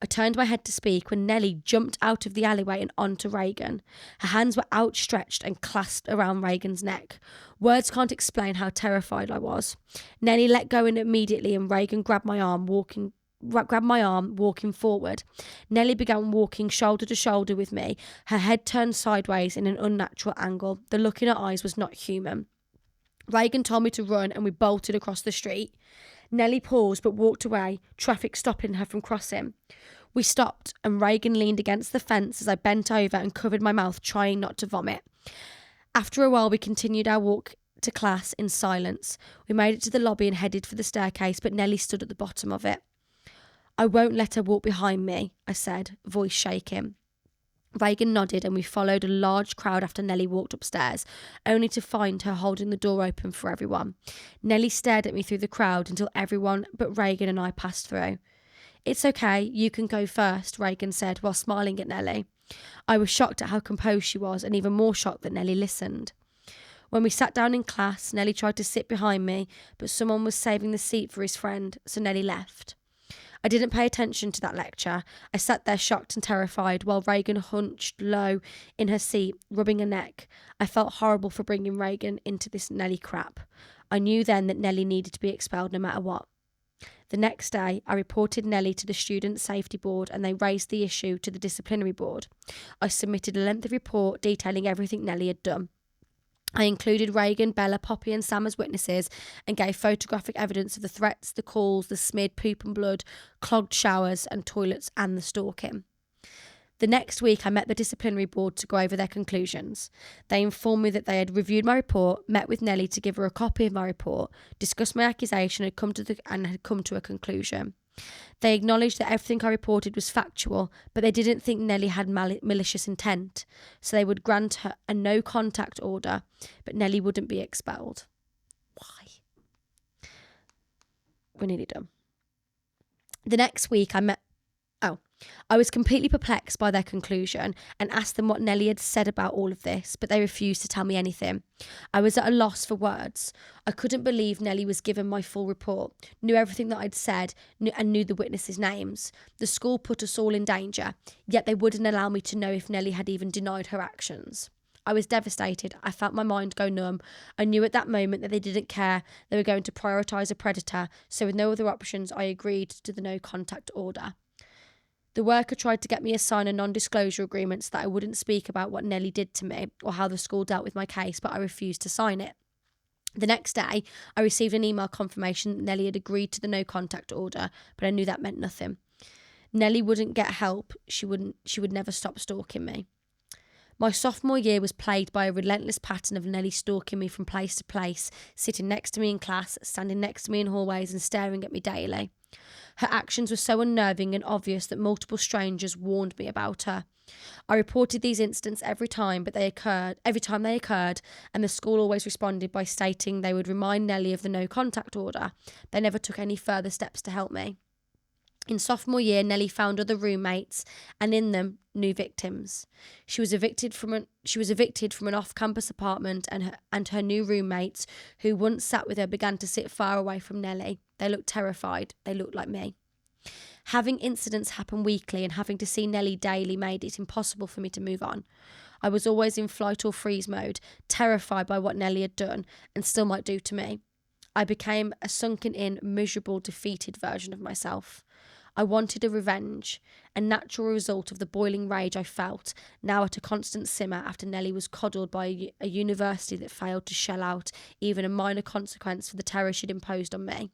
I turned my head to speak when Nelly jumped out of the alleyway and onto Reagan. Her hands were outstretched and clasped around Reagan's neck. Words can't explain how terrified I was. Nelly let go immediately, and Reagan grabbed my arm, walking forward. Nelly began walking shoulder to shoulder with me, her head turned sideways in an unnatural angle. The look in her eyes was not human. Reagan told me to run, and we bolted across the street. Nelly paused but walked away, traffic stopping her from crossing. We stopped, and Reagan leaned against the fence as I bent over and covered my mouth, trying not to vomit. After a while, we continued our walk to class in silence. We made it to the lobby and headed for the staircase, but Nellie stood at the bottom of it. I won't let her walk behind me, I said, voice shaking. Reagan nodded and we followed a large crowd after Nellie walked upstairs, only to find her holding the door open for everyone. Nellie stared at me through the crowd until everyone but Reagan and I passed through. It's okay, you can go first, Reagan said while smiling at Nellie. I was shocked at how composed she was and even more shocked that Nellie listened. When we sat down in class, Nellie tried to sit behind me, but someone was saving the seat for his friend, so Nellie left. I didn't pay attention to that lecture. I sat there shocked and terrified while Reagan hunched low in her seat, rubbing her neck. I felt horrible for bringing Reagan into this Nellie crap. I knew then that Nellie needed to be expelled no matter what. The next day, I reported Nellie to the Student Safety Board and they raised the issue to the Disciplinary Board. I submitted a lengthy report detailing everything Nellie had done. I included Reagan, Bella, Poppy and Sam as witnesses and gave photographic evidence of the threats, the calls, the smeared poop and blood, clogged showers and toilets and the stalking. The next week I met the disciplinary board to go over their conclusions. They informed me that they had reviewed my report, met with Nellie to give her a copy of my report, discussed my accusation and had come to a conclusion. They acknowledged that everything I reported was factual, but they didn't think Nellie had malicious intent, so they would grant her a no-contact order, but Nellie wouldn't be expelled. Why? We're nearly done. The next week I was completely perplexed by their conclusion and asked them what Nellie had said about all of this, but they refused to tell me anything. I was at a loss for words. I couldn't believe Nellie was given my full report, knew everything that I'd said, and knew the witnesses' names. The school put us all in danger, yet they wouldn't allow me to know if Nellie had even denied her actions. I was devastated. I felt my mind go numb. I knew at that moment that they didn't care. They were going to prioritise a predator, so with no other options, I agreed to the no-contact order. The worker tried to get me to sign a non-disclosure agreement so that I wouldn't speak about what Nellie did to me or how the school dealt with my case, but I refused to sign it. The next day, I received an email confirmation that Nellie had agreed to the no-contact order, but I knew that meant nothing. Nellie wouldn't get help. She would never stop stalking me. My sophomore year was plagued by a relentless pattern of Nellie stalking me from place to place, sitting next to me in class, standing next to me in hallways and staring at me daily. Her actions were so unnerving and obvious that multiple strangers warned me about her. I reported these incidents every time they occurred, and the school always responded by stating they would remind Nellie of the no-contact order. They never took any further steps to help me. In sophomore year, Nellie found other roommates, and in them, new victims. She was evicted from an off-campus apartment, and her new roommates, who once sat with her, began to sit far away from Nellie. They looked terrified. They looked like me. Having incidents happen weekly and having to see Nellie daily made it impossible for me to move on. I was always in flight or freeze mode, terrified by what Nellie had done and still might do to me. I became a sunken-in, miserable, defeated version of myself. I wanted a revenge, a natural result of the boiling rage I felt, now at a constant simmer after Nellie was coddled by a university that failed to shell out even a minor consequence for the terror she'd imposed on me.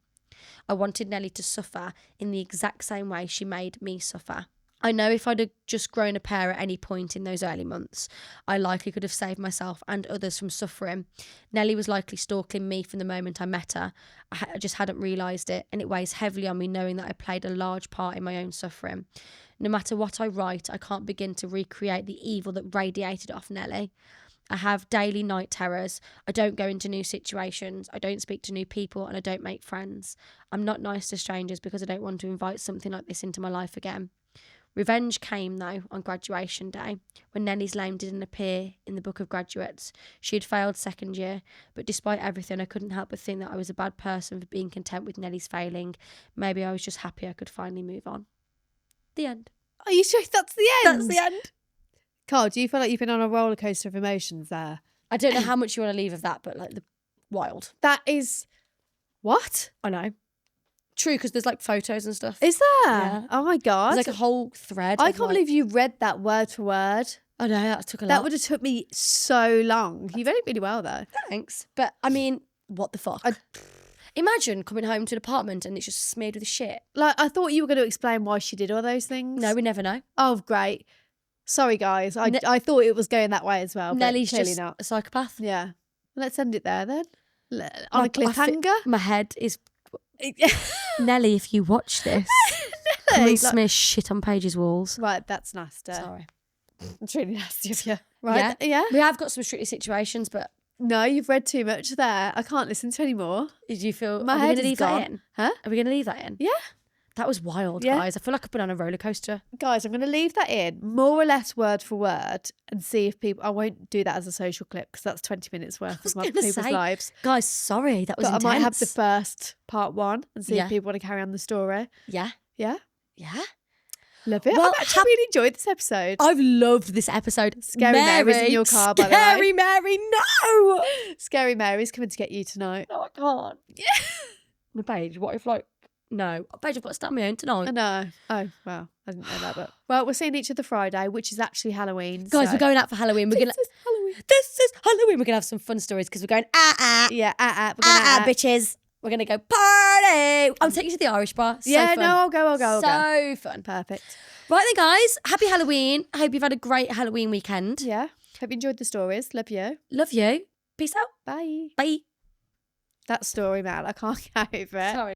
I wanted Nellie to suffer in the exact same way she made me suffer. I know if I'd have just grown a pair at any point in those early months, I likely could have saved myself and others from suffering. Nellie was likely stalking me from the moment I met her. I just hadn't realised it, and it weighs heavily on me knowing that I played a large part in my own suffering. No matter what I write, I can't begin to recreate the evil that radiated off Nellie. I have daily night terrors. I don't go into new situations. I don't speak to new people, and I don't make friends. I'm not nice to strangers because I don't want to invite something like this into my life again. Revenge came, though, on graduation day, when Nellie's name didn't appear in the book of graduates. She had failed second year, but despite everything, I couldn't help but think that I was a bad person for being content with Nellie's failing. Maybe I was just happy I could finally move on. The end. Are you sure that's the end? That's the end. Carl, do you feel like you've been on a roller coaster of emotions there? I don't know how much you want to leave of that, but like the wild. That is... What? I know. True, because there's like photos and stuff. Is there? Yeah. Oh my God. There's like a whole thread. I can't believe you read that word for word. I know, that took a lot. That would have took me so long. You've read it really well though. Thanks. But I mean, what the fuck? Imagine coming home to an apartment and it's just smeared with shit. Like, I thought you were going to explain why she did all those things. No, we never know. Oh, great. Sorry, guys. I thought it was going that way as well. Nelly's clearly just not. a psychopath. Yeah. Let's end it there then. On a I cliffhanger. my head is... Nelly, if you watch this, come and smear shit on Paige's walls. Right, that's nasty. Sorry. It's really nasty of you. Right? Yeah. We have got some tricky situations, but... No, you've read too much there. I can't listen to any more. Did you feel... My are we head going to is leave gone. that in? Huh? Are we going to leave that in? Yeah. That was wild, Yeah. guys. I feel like I've been on a roller coaster. Guys, I'm going to leave that in more or less word for word and see if people... I won't do that as a social clip because that's 20 minutes worth of people's lives. Guys, sorry, that was But intense. I might have the first part 1 and see Yeah. if people want to carry on the story. Yeah. Yeah? Yeah. Love it. Well, I've actually really enjoyed this episode. I've loved this episode. Scary Mary's in your car, by the way. Scary Mary, no! Scary Mary's coming to get you tonight. No, I can't. Yeah. No, Paige, what if, like... No. Paige, I've got to start my own tonight. I know. Oh, well, I didn't know that. But well, we're seeing each other Friday, which is actually Halloween. Guys, so- we're going out for Halloween. We're gonna. This is Halloween. This is Halloween. We're gonna have some fun stories because we're going Yeah, we're gonna bitches. We're gonna go party. I'm taking you to the Irish bar. So yeah, fun. no, I'll go. So fun. Perfect. Right then, guys. Happy Halloween. I hope you've had a great Halloween weekend. Yeah. Hope you enjoyed the stories. Love you. Love you. Peace out. Bye. Bye. That story, Mel. I can't get over it. Sorry.